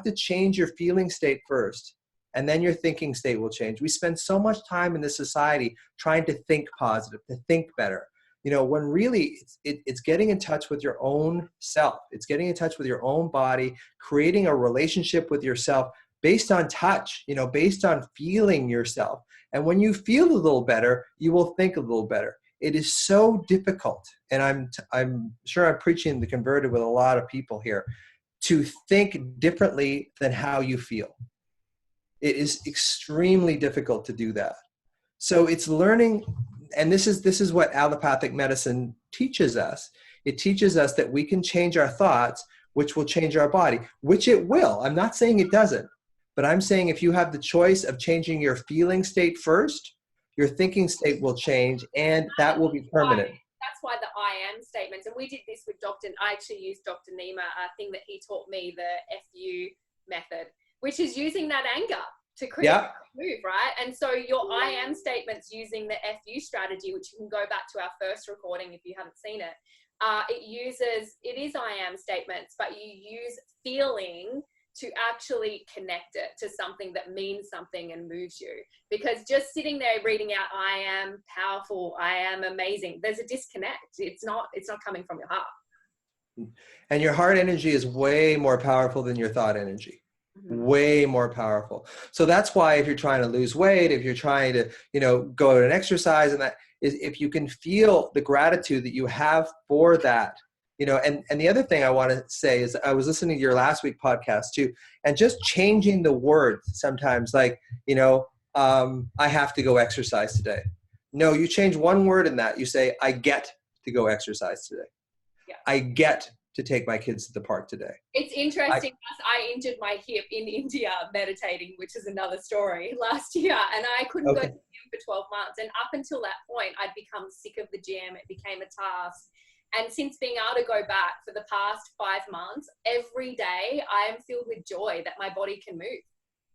[SPEAKER 2] to change your feeling state first, and then your thinking state will change. We spend so much time in this society trying to think positive, to think better. When really it's getting in touch with your own self. It's getting in touch with your own body, creating a relationship with yourself based on touch, based on feeling yourself. And when you feel a little better, you will think a little better. It is so difficult, and I'm sure I'm preaching the converted with a lot of people here, to think differently than how you feel. It is extremely difficult to do that. So it's learning. And this is what allopathic medicine teaches us. It teaches us that we can change our thoughts, which will change our body, which it will. I'm not saying it doesn't, but I'm saying if you have the choice of changing your feeling state first, your thinking state will change, and that will be permanent.
[SPEAKER 1] That's why the I am statements, and we did this with I actually used Dr. Nima, a thing that he taught me, the FU method, which is using that anger to create a move, right? And so your I am statements using the FU strategy, which you can go back to our first recording if you haven't seen it, it is I am statements, but you use feeling to actually connect it to something that means something and moves you. Because just sitting there reading out, I am powerful, I am amazing, there's a disconnect. It's not coming from your heart.
[SPEAKER 2] And your heart energy is way more powerful than your thought energy. Way more powerful. So that's why if you're trying to lose weight, if you're trying to, go to an exercise, and that is, if you can feel the gratitude that you have for that, and the other thing I want to say is I was listening to your last week podcast too, and just changing the words sometimes, like, I have to go exercise today. No, you change one word in that. You say, I get to go exercise today. Yeah. I get to take my kids to the park today.
[SPEAKER 1] It's interesting. I injured my hip in India meditating, which is another story, last year. And I couldn't go to the gym for 12 months. And up until that point, I'd become sick of the gym. It became a task. And since being able to go back for the past 5 months, every day I am filled with joy that my body can move.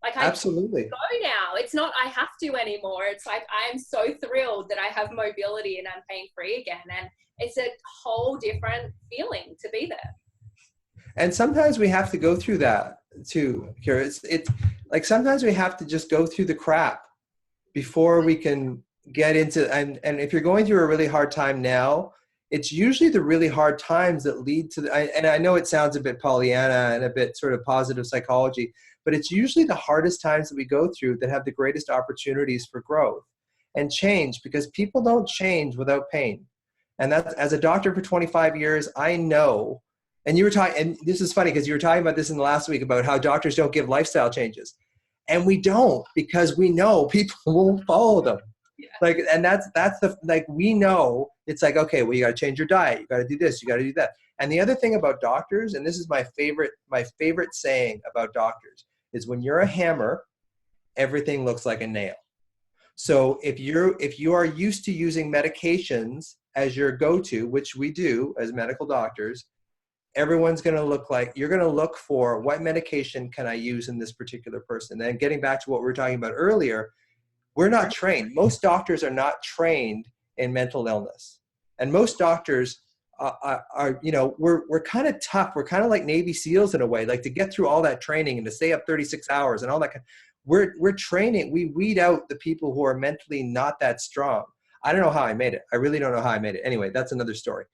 [SPEAKER 1] Like I
[SPEAKER 2] Absolutely.
[SPEAKER 1] Go now. It's not I have to anymore. It's like I am so thrilled that I have mobility and I'm pain-free again. And it's a whole different feeling to be there.
[SPEAKER 2] And sometimes we have to go through that too, Kira. It's like sometimes we have to just go through the crap before we can get into, and if you're going through a really hard time now, it's usually the really hard times that lead to and I know it sounds a bit Pollyanna and a bit sort of positive psychology, but it's usually the hardest times that we go through that have the greatest opportunities for growth and change, because people don't change without pain. And that's, as a doctor for 25 years, I know, and you were talking, and this is funny because you were talking about this in the last week about how doctors don't give lifestyle changes. And we don't, because we know people won't follow them.
[SPEAKER 1] Yeah.
[SPEAKER 2] Like, and that's the, like, we know it's like, okay, well, you got to change your diet. You got to do this, you got to do that. And the other thing about doctors, and this is my favorite saying about doctors, is when you're a hammer, everything looks like a nail. So if you are used to using medications as your go-to, which we do as medical doctors, everyone's going to look like, you're going to look for what medication can I use in this particular person. And getting back to what we were talking about earlier, we're not trained. Most doctors are not trained in mental illness. And most doctors are, you know, we're kind of tough. We're kind of like Navy SEALs in a way, like to get through all that training and to stay up 36 hours and all that. We're training, we weed out the people who are mentally not that strong. I don't know how I made it. I really don't know how I made it. Anyway, that's another story.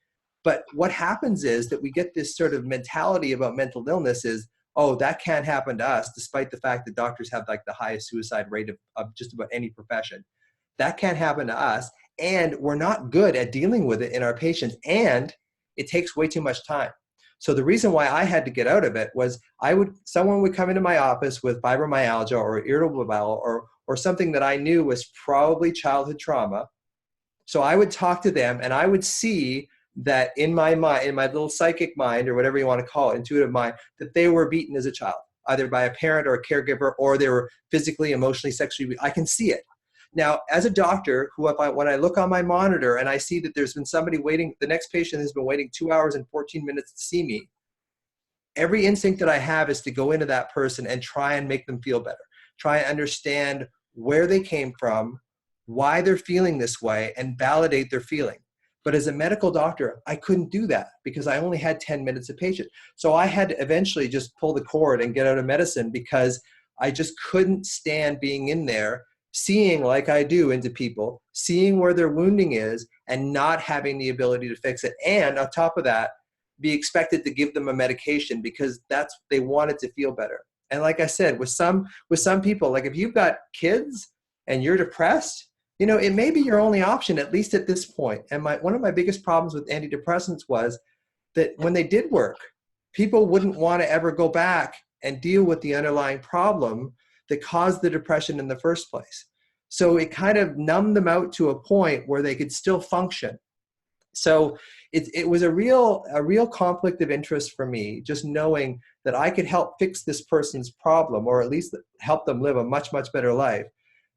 [SPEAKER 2] But what happens is that we get this sort of mentality about mental illness is, oh, that can't happen to us, despite the fact that doctors have like the highest suicide rate of just about any profession. That can't happen to us. And we're not good at dealing with it in our patients. And it takes way too much time. So the reason why I had to get out of it was someone would come into my office with fibromyalgia or irritable bowel or something that I knew was probably childhood trauma. So I would talk to them and I would see that in my mind, in my little psychic mind, or whatever you want to call it, intuitive mind, that they were beaten as a child, either by a parent or a caregiver, or they were physically, emotionally, sexually. I can see it. Now, as a doctor, when I look on my monitor and I see that there's been somebody waiting, the next patient has been waiting 2 hours and 14 minutes to see me, every instinct that I have is to go into that person and try and make them feel better. Try and understand where they came from, why they're feeling this way, and validate their feeling. But as a medical doctor, I couldn't do that because I only had 10 minutes a patient. So I had to eventually just pull the cord and get out of medicine because I just couldn't stand being in there, seeing like I do into people, seeing where their wounding is, and not having the ability to fix it. And on top of that, be expected to give them a medication because they wanted to feel better. And like I said, with some people, like if you've got kids and you're depressed, you know, it may be your only option, at least at this point. And one of my biggest problems with antidepressants was that when they did work, people wouldn't want to ever go back and deal with the underlying problem that caused the depression in the first place. So it kind of numbed them out to a point where they could still function. So it was a real conflict of interest for me, just knowing that I could help fix this person's problem, or at least help them live a much, much better life.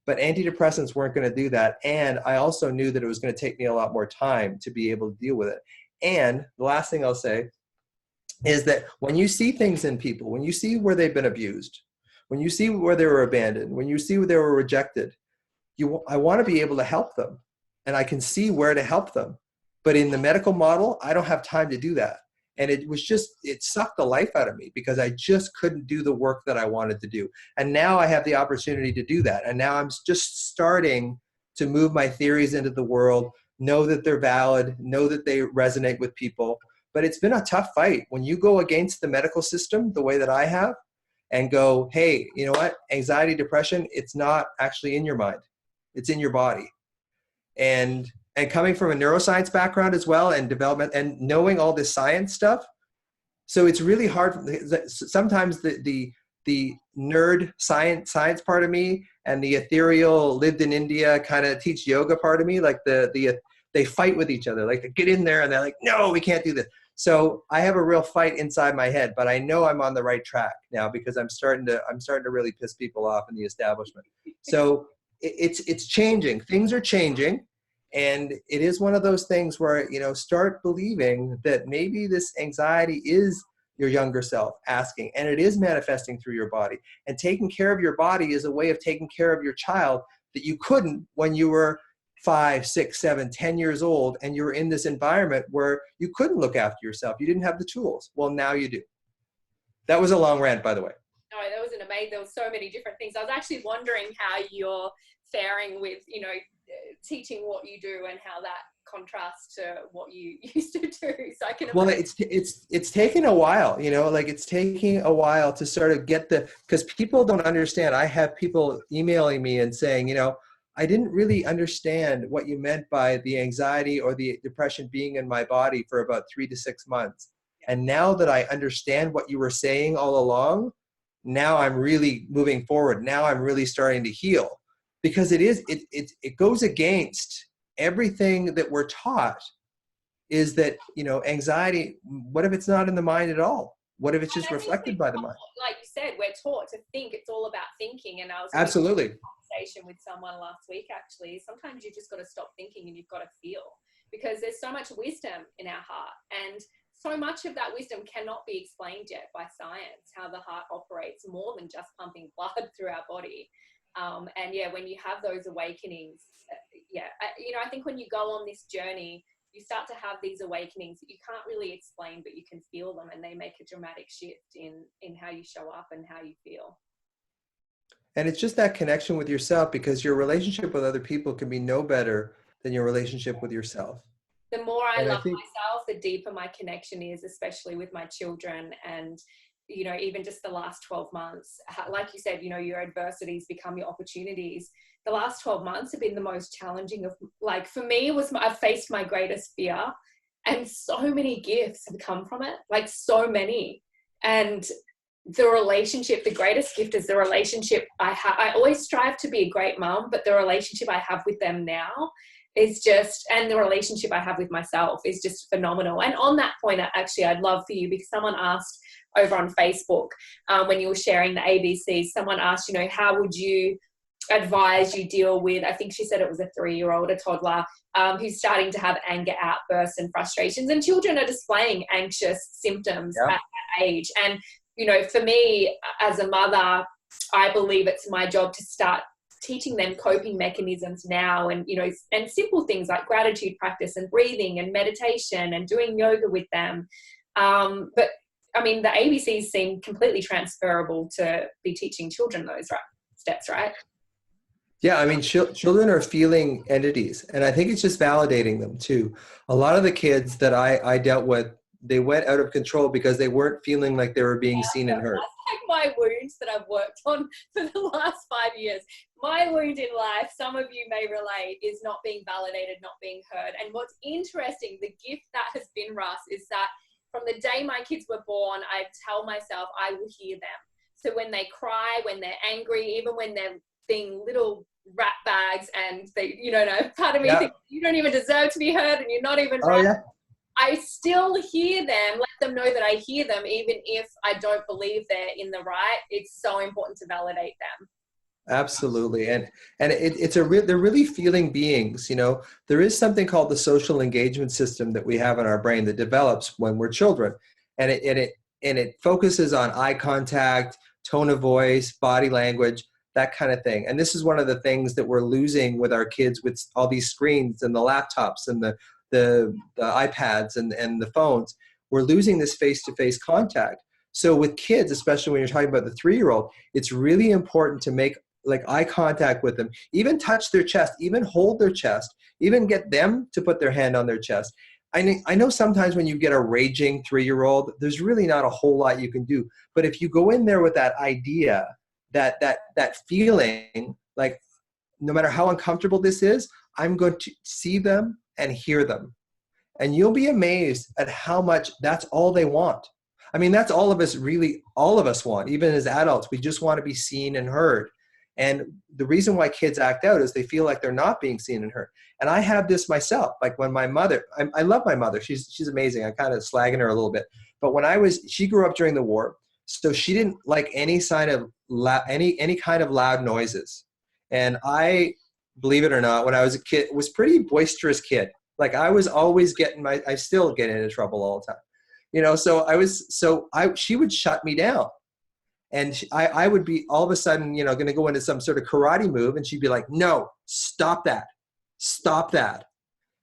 [SPEAKER 2] But antidepressants weren't going to do that. And I also knew that it was going to take me a lot more time to be able to deal with it. And the last thing I'll say is that when you see things in people, when you see where they've been abused, when you see where they were abandoned, when you see where they were rejected, I want to be able to help them. And I can see where to help them. But in the medical model, I don't have time to do that. And it sucked the life out of me because I just couldn't do the work that I wanted to do. And now I have the opportunity to do that. And now I'm just starting to move my theories into the world, know that they're valid, know that they resonate with people. But it's been a tough fight. When you go against the medical system the way that I have and go, hey, you know what? Anxiety, depression, it's not actually in your mind. It's in your body. And coming from a neuroscience background as well, and development, and knowing all this science stuff, so it's really hard. Sometimes the nerd science part of me and the ethereal lived in India kind of teach yoga part of me, like they fight with each other, like they get in there and they're like, no, we can't do this. So I have a real fight inside my head, but I know I'm on the right track now because I'm starting to really piss people off in the establishment. So it's changing. Things are changing. And it is one of those things where, you know, start believing that maybe this anxiety is your younger self asking, and it is manifesting through your body. And taking care of your body is a way of taking care of your child that you couldn't when you were 5, 6, 7, 10 years old, and you were in this environment where you couldn't look after yourself. You didn't have the tools. Well, now you do. That was a long rant, by the way.
[SPEAKER 1] No, that was an amazing, there was so many different things. I was actually wondering how your faring with, you know, teaching what you do and how that contrasts to what you used to do. So I can imagine.
[SPEAKER 2] Well, it's taken a while, you know, like it's taking a while to sort of get because people don't understand. I have people emailing me and saying, you know, I didn't really understand what you meant by the anxiety or the depression being in my body for about 3 to 6 months. And now that I understand what you were saying all along, now I'm really moving forward. Now I'm really starting to heal, because it goes against everything that we're taught. Is that, you know, anxiety, what if it's not in the mind at all? What if it's just reflected by the mind?
[SPEAKER 1] Like you said, we're taught to think. It's all about thinking. And I was
[SPEAKER 2] Absolutely.
[SPEAKER 1] having a conversation with someone last week, actually. Sometimes you just got to stop thinking and you've got to feel, because there's so much wisdom in our heart. And so much of that wisdom cannot be explained yet by science, how the heart operates more than just pumping blood through our body. And yeah, when you have those awakenings, I think when you go on this journey, you start to have these awakenings that you can't really explain, but you can feel them, and they make a dramatic shift in how you show up and how you feel.
[SPEAKER 2] And it's just that connection with yourself, because your relationship with other people can be no better than your relationship with yourself.
[SPEAKER 1] The more I love myself, the deeper my connection is, especially with my children. And, you know, even just the last 12 months, like you said, you know, your adversities become your opportunities. The last 12 months have been the most challenging of, like, for me, I've faced my greatest fear, and so many gifts have come from it, like so many. And the greatest gift is the relationship I have. I always strive to be a great mom, but the relationship I have with them now is just, and the relationship I have with myself is just phenomenal. And on that point, actually, I'd love for you, because someone asked over on Facebook, when you were sharing the ABCs, someone asked, you know, how would you advise you deal with, I think she said it was a 3-year-old, a toddler, who's starting to have anger outbursts and frustrations, and children are displaying anxious symptoms at that age. And, you know, for me as a mother, I believe it's my job to start teaching them coping mechanisms now, and, you know, and simple things like gratitude practice and breathing and meditation and doing yoga with them. But I mean, the ABCs seem completely transferable to be teaching children those steps, right?
[SPEAKER 2] Yeah, I mean, children are feeling entities, and I think it's just validating them too. A lot of the kids that I dealt with, they went out of control because they weren't feeling like they were being seen and heard.
[SPEAKER 1] That's like my wounds that I've worked on for the last 5 years. My wound in life, some of you may relate, is not being validated, not being heard. And what's interesting, the gift that has been, Russ, is that from the day my kids were born, I tell myself I will hear them. So when they cry, when they're angry, even when they're being little rat bags, and they, you know, part of me thinks you don't even deserve to be heard, and you're not even right. I still hear them, let them know that I hear them, even if I don't believe they're in the right. It's so important to validate them.
[SPEAKER 2] Absolutely. And they're really feeling beings. You know, there is something called the social engagement system that we have in our brain that develops when we're children. And it focuses on eye contact, tone of voice, body language, that kind of thing. And this is one of the things that we're losing with our kids, with all these screens and the laptops and the iPads and the phones. We're losing this face-to-face contact. So with kids, especially when you're talking about the 3-year-old, it's really important to make like eye contact with them, even touch their chest, even hold their chest, even get them to put their hand on their chest. I know sometimes when you get a raging 3-year-old, there's really not a whole lot you can do. But if you go in there with that idea, that feeling, like no matter how uncomfortable this is, I'm going to see them and hear them. And you'll be amazed at how much that's all they want. I mean, that's all of us want, even as adults. We just want to be seen and heard. And the reason why kids act out is they feel like they're not being seen and heard. And I have this myself. Like when my mother, I love my mother. She's amazing. I'm kind of slagging her a little bit. But she grew up during the war, so she didn't like any sign of any kind of loud noises. And I, believe it or not, when I was a kid, was pretty boisterous kid. Like I was always I still get into trouble all the time. You know, she would shut me down. And I would be all of a sudden, you know, going to go into some sort of karate move. And she'd be like, no, stop that. Stop that.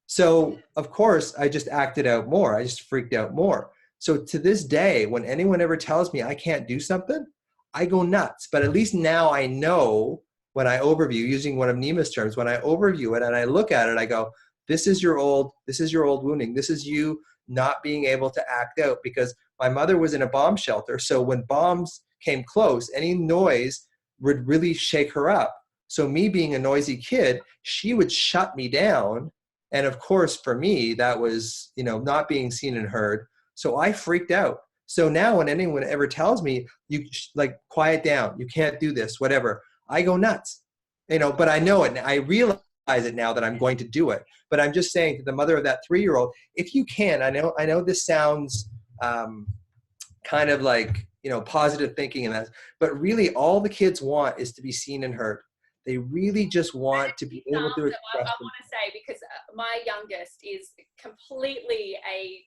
[SPEAKER 2] So, of course, I just acted out more. I just freaked out more. So to this day, when anyone ever tells me I can't do something, I go nuts. But at least now I know when I overview, using one of Nima's terms, when I overview it and I look at it, I go, this is your old wounding. This is you not being able to act out, because my mother was in a bomb shelter. So when bombs came close, any noise would really shake her up. So me being a noisy kid, she would shut me down. And of course, for me, that was, not being seen and heard. So I freaked out. So now when anyone ever tells me, you like, quiet down, you can't do this, whatever, I go nuts, but I know it. And I realize it now that I'm going to do it. But I'm just saying to the mother of that 3-year-old, if you can, I know this sounds kind of like, positive thinking and that, but really all the kids want is to be seen and heard. They really just want to be able to express.
[SPEAKER 1] I want to say, because my youngest is completely a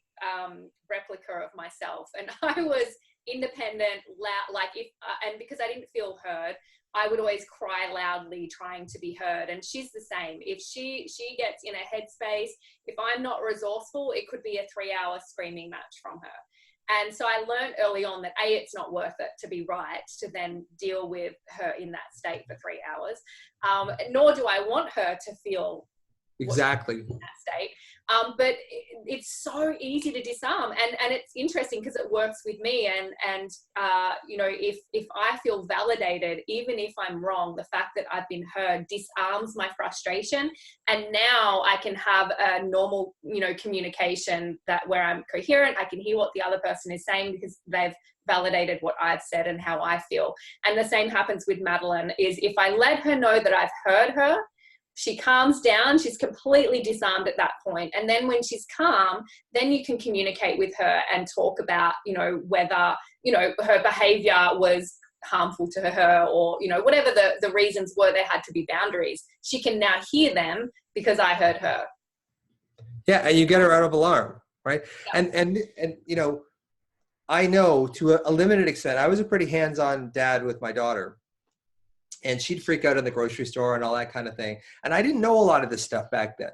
[SPEAKER 1] replica of myself, and I was independent, loud, like and because I didn't feel heard, I would always cry loudly trying to be heard. And she's the same. If she gets in a headspace, if I'm not resourceful, it could be a 3-hour screaming match from her. And so I learned early on that it's not worth it to be right to then deal with her in that state for 3 hours. Nor do I want her to feel
[SPEAKER 2] exactly
[SPEAKER 1] in that state. But it's so easy to disarm, and it's interesting because it works with me. And if I feel validated, even if I'm wrong, the fact that I've been heard disarms my frustration, and now I can have a normal, communication where I'm coherent. I can hear what the other person is saying because they've validated what I've said and how I feel. And the same happens with Madeline. Is if I let her know that I've heard her, she calms down, she's completely disarmed at that point. And then when she's calm, then you can communicate with her and talk about, whether, her behavior was harmful to her, or, whatever the reasons were, there had to be boundaries. She can now hear them because I heard her.
[SPEAKER 2] Yeah, and you get her out of alarm, right?
[SPEAKER 1] Yeah.
[SPEAKER 2] And I know to a limited extent, I was a pretty hands-on dad with my daughter. And she'd freak out in the grocery store and all that kind of thing. And I didn't know a lot of this stuff back then,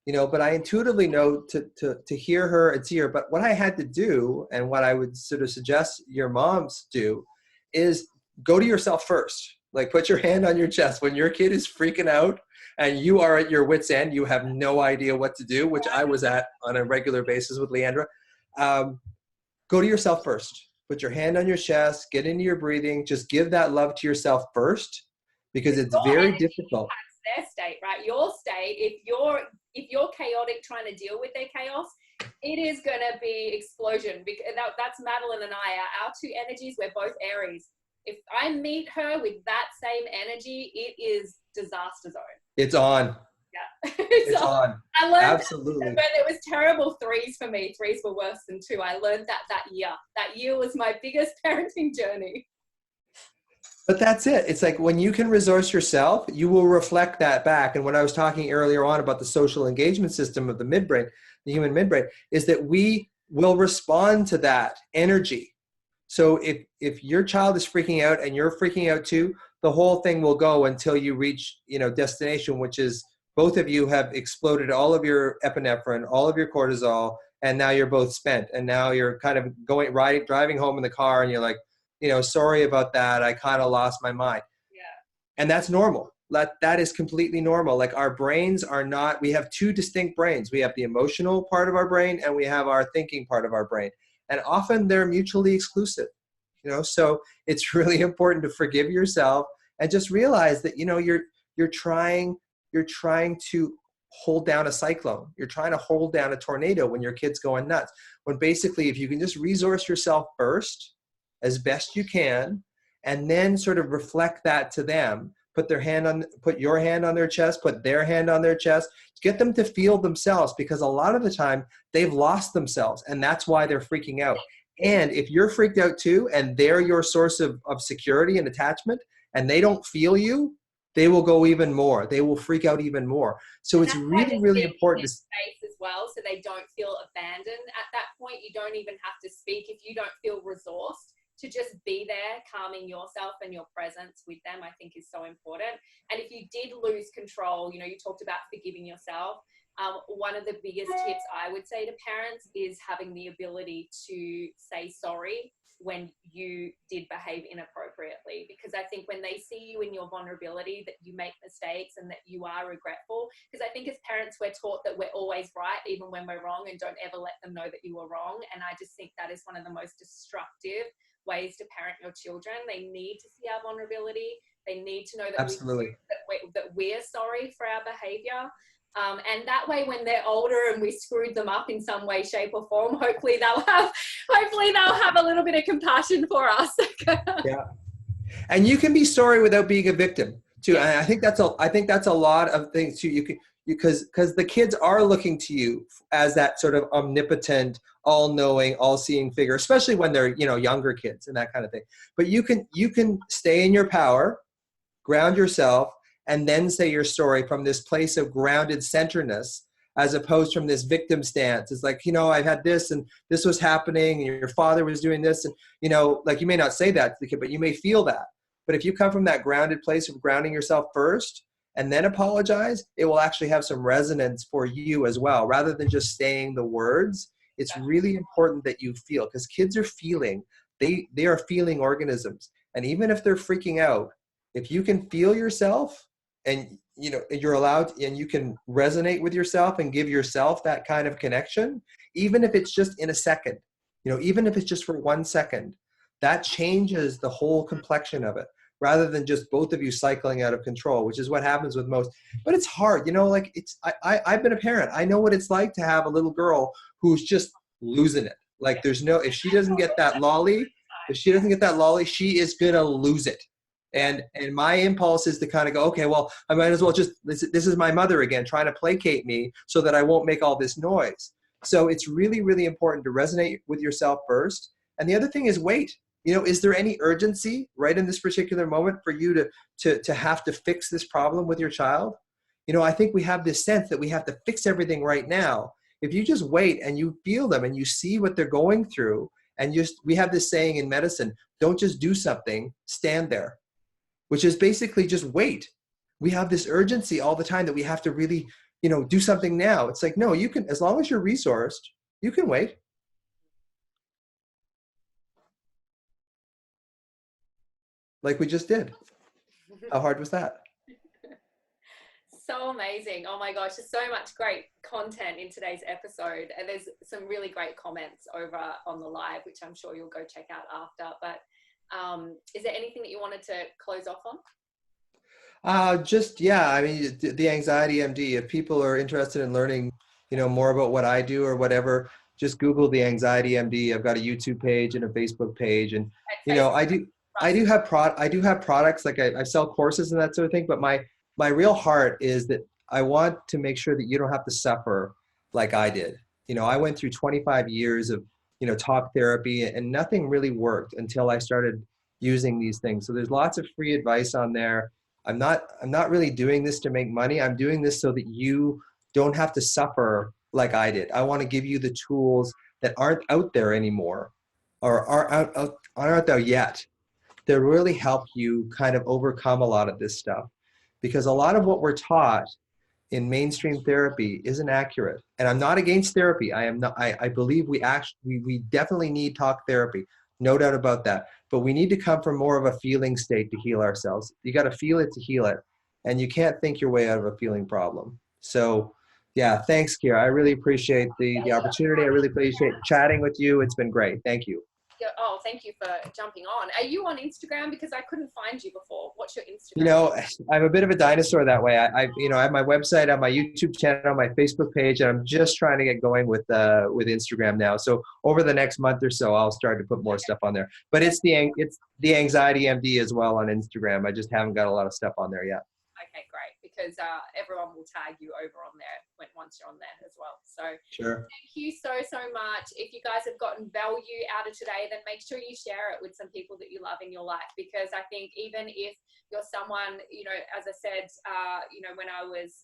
[SPEAKER 2] but I intuitively know to hear her and see her. But what I had to do, and what I would sort of suggest your moms do, is go to yourself first. Like, put your hand on your chest when your kid is freaking out and you are at your wit's end. You have no idea what to do, which I was at on a regular basis with Leandra. Go to yourself first. Put your hand on your chest, get into your breathing, just give that love to yourself first, because it's very difficult.
[SPEAKER 1] Their state, right? Your state, if you're chaotic trying to deal with their chaos, it is going to be explosion. Because that's Madeline and I. Our two energies, we're both Aries. If I meet her with that same energy, it is disaster zone.
[SPEAKER 2] It's on.
[SPEAKER 1] Yeah.
[SPEAKER 2] It's on.
[SPEAKER 1] I learned
[SPEAKER 2] absolutely.
[SPEAKER 1] when it was terrible 3s for me. 3s were worse than 2. I learned that year. That year was my biggest parenting journey.
[SPEAKER 2] But that's it. It's like when you can resource yourself, you will reflect that back. And when I was talking earlier on about the social engagement system of the midbrain, the human midbrain, is that we will respond to that energy. So if your child is freaking out and you're freaking out too, the whole thing will go until you reach, destination, which is both of you have exploded all of your epinephrine, all of your cortisol, and now you're both spent. And now you're kind of driving home in the car and you're like, sorry about that. I kind of lost my mind.
[SPEAKER 1] Yeah.
[SPEAKER 2] And that's normal. That is completely normal. Like, our brains are not, we have 2 distinct brains. We have the emotional part of our brain and we have our thinking part of our brain. And often they're mutually exclusive, so it's really important to forgive yourself and just realize that, you're trying to hold down a cyclone. You're trying to hold down a tornado when your kid's going nuts. When basically, if you can just resource yourself first, as best you can, and then sort of reflect that to them, put your hand on their chest, put their hand on their chest, get them to feel themselves, because a lot of the time they've lost themselves and that's why they're freaking out. And if you're freaked out too, and they're your source of security and attachment, and they don't feel you, they will go even more. They will freak out even more. So it's really, really important to
[SPEAKER 1] space as well, so they don't feel abandoned at that point. You don't even have to speak if you don't feel resourced. To just be there, calming yourself, and your presence with them, I think is so important. And if you did lose control, you talked about forgiving yourself. One of the biggest tips I would say to parents is having the ability to say sorry when you did behave inappropriately, because I think when they see you in your vulnerability, that you make mistakes and that you are regretful, because I think as parents we're taught that we're always right even when we're wrong, and don't ever let them know that you were wrong. And I just think that is one of the most destructive ways to parent your children. They need to see our vulnerability. They need to know that
[SPEAKER 2] Absolutely.
[SPEAKER 1] we're sorry for our behavior. And that way, when they're older and we screwed them up in some way, shape, or form, hopefully they'll have a little bit of compassion for us.
[SPEAKER 2] Yeah. And you can be sorry without being a victim too.
[SPEAKER 1] Yeah.
[SPEAKER 2] And I think that's a lot of things too. Because the kids are looking to you as that sort of omnipotent, all-knowing, all-seeing figure, especially when they're, younger kids and that kind of thing. But you can stay in your power, ground yourself, and then say your story from this place of grounded centeredness, as opposed from this victim stance. It's like, I've had this and this was happening and your father was doing this. And, like you may not say that to the kid, but you may feel that. But if you come from that grounded place of grounding yourself first and then apologize, it will actually have some resonance for you as well. Rather than just saying the words, it's really important that you feel, because kids are feeling, they are feeling organisms. And even if they're freaking out, if you can feel yourself, and you're allowed, and you can resonate with yourself and give yourself that kind of connection, even if it's just in a second, even if it's just for 1 second, that changes the whole complexion of it, rather than just both of you cycling out of control, which is what happens with most. But it's hard, I've been a parent. I know what it's like to have a little girl who's just losing it. Like if she doesn't get that lolly, she is gonna lose it. And my impulse is to kind of go, okay, well, I might as well just, this is my mother again, trying to placate me so that I won't make all this noise. So it's really, really important to resonate with yourself first. And the other thing is wait. Is there any urgency right in this particular moment for you to have to fix this problem with your child? I think we have this sense that we have to fix everything right now. If you just wait and you feel them and you see what they're going through, and we have this saying in medicine, don't just do something, stand there, which is basically just wait. We have this urgency all the time that we have to really, do something now. It's like, no, you can, as long as you're resourced, you can wait. Like we just did. How hard was that?
[SPEAKER 1] So amazing. Oh my gosh, there's so much great content in today's episode. And there's some really great comments over on the live, which I'm sure you'll go check out after. But is there anything that you wanted to close off on?
[SPEAKER 2] I mean, the Anxiety MD, if people are interested in learning, more about what I do or whatever, just Google the Anxiety MD. I've got a YouTube page and a Facebook page. And, I do have products, like I sell courses and that sort of thing, but my real heart is that I want to make sure that you don't have to suffer like I did. I went through 25 years of, talk therapy, and nothing really worked until I started using these things. So there's lots of free advice on there. I'm not really doing this to make money. I'm doing this so that you don't have to suffer like I did. I want to give you the tools that aren't out there anymore, or aren't out there yet, that really help you kind of overcome a lot of this stuff. Because a lot of what we're taught in mainstream therapy isn't accurate. And I'm not against therapy. I believe we definitely need talk therapy. No doubt about that. But we need to come from more of a feeling state to heal ourselves. You got to feel it to heal it. And you can't think your way out of a feeling problem. So yeah, thanks, Kira. I really appreciate the opportunity. I really appreciate chatting with you. It's been great. Thank you.
[SPEAKER 1] Oh, thank you for jumping on. Are you on Instagram? Because I couldn't find you before. What's your Instagram?
[SPEAKER 2] I'm a bit of a dinosaur that way. I have my website, I have my YouTube channel, my Facebook page, and I'm just trying to get going with Instagram now. So over the next month or so, I'll start to put more stuff on there. But it's the Anxiety MD as well on Instagram. I just haven't got a lot of stuff on there yet.
[SPEAKER 1] Okay, great. Because everyone will tag you over on there once you're on there as well. So
[SPEAKER 2] sure.
[SPEAKER 1] Thank you so much. If you guys have gotten value out of today, then make sure you share it with some people that you love in your life. Because I think even if you're someone, as I said, when I was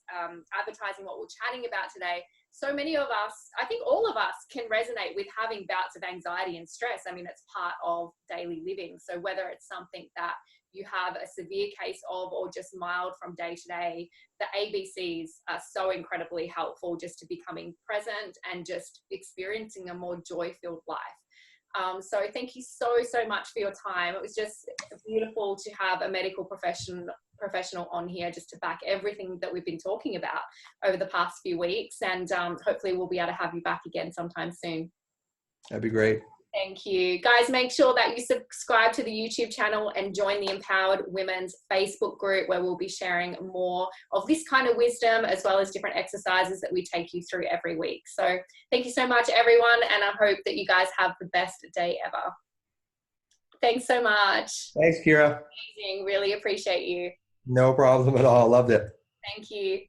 [SPEAKER 1] advertising what we're chatting about today, so many of us, I think all of us, can resonate with having bouts of anxiety and stress. I mean, it's part of daily living. So whether it's something that you have a severe case of or just mild from day to day, the ABCs are so incredibly helpful just to becoming present and just experiencing a more joy-filled life. So thank you so much for your time. It was just beautiful to have a medical professional on here just to back everything that we've been talking about over the past few weeks. And hopefully we'll be able to have you back again sometime soon.
[SPEAKER 2] That'd be great.
[SPEAKER 1] Thank you. Guys, make sure that you subscribe to the YouTube channel and join the Empowered Women's Facebook group, where we'll be sharing more of this kind of wisdom, as well as different exercises that we take you through every week. So thank you so much, everyone. And I hope that you guys have the best day ever. Thanks so much.
[SPEAKER 2] Thanks, Kira.
[SPEAKER 1] Amazing. Really appreciate you.
[SPEAKER 2] No problem at all. Loved it.
[SPEAKER 1] Thank you.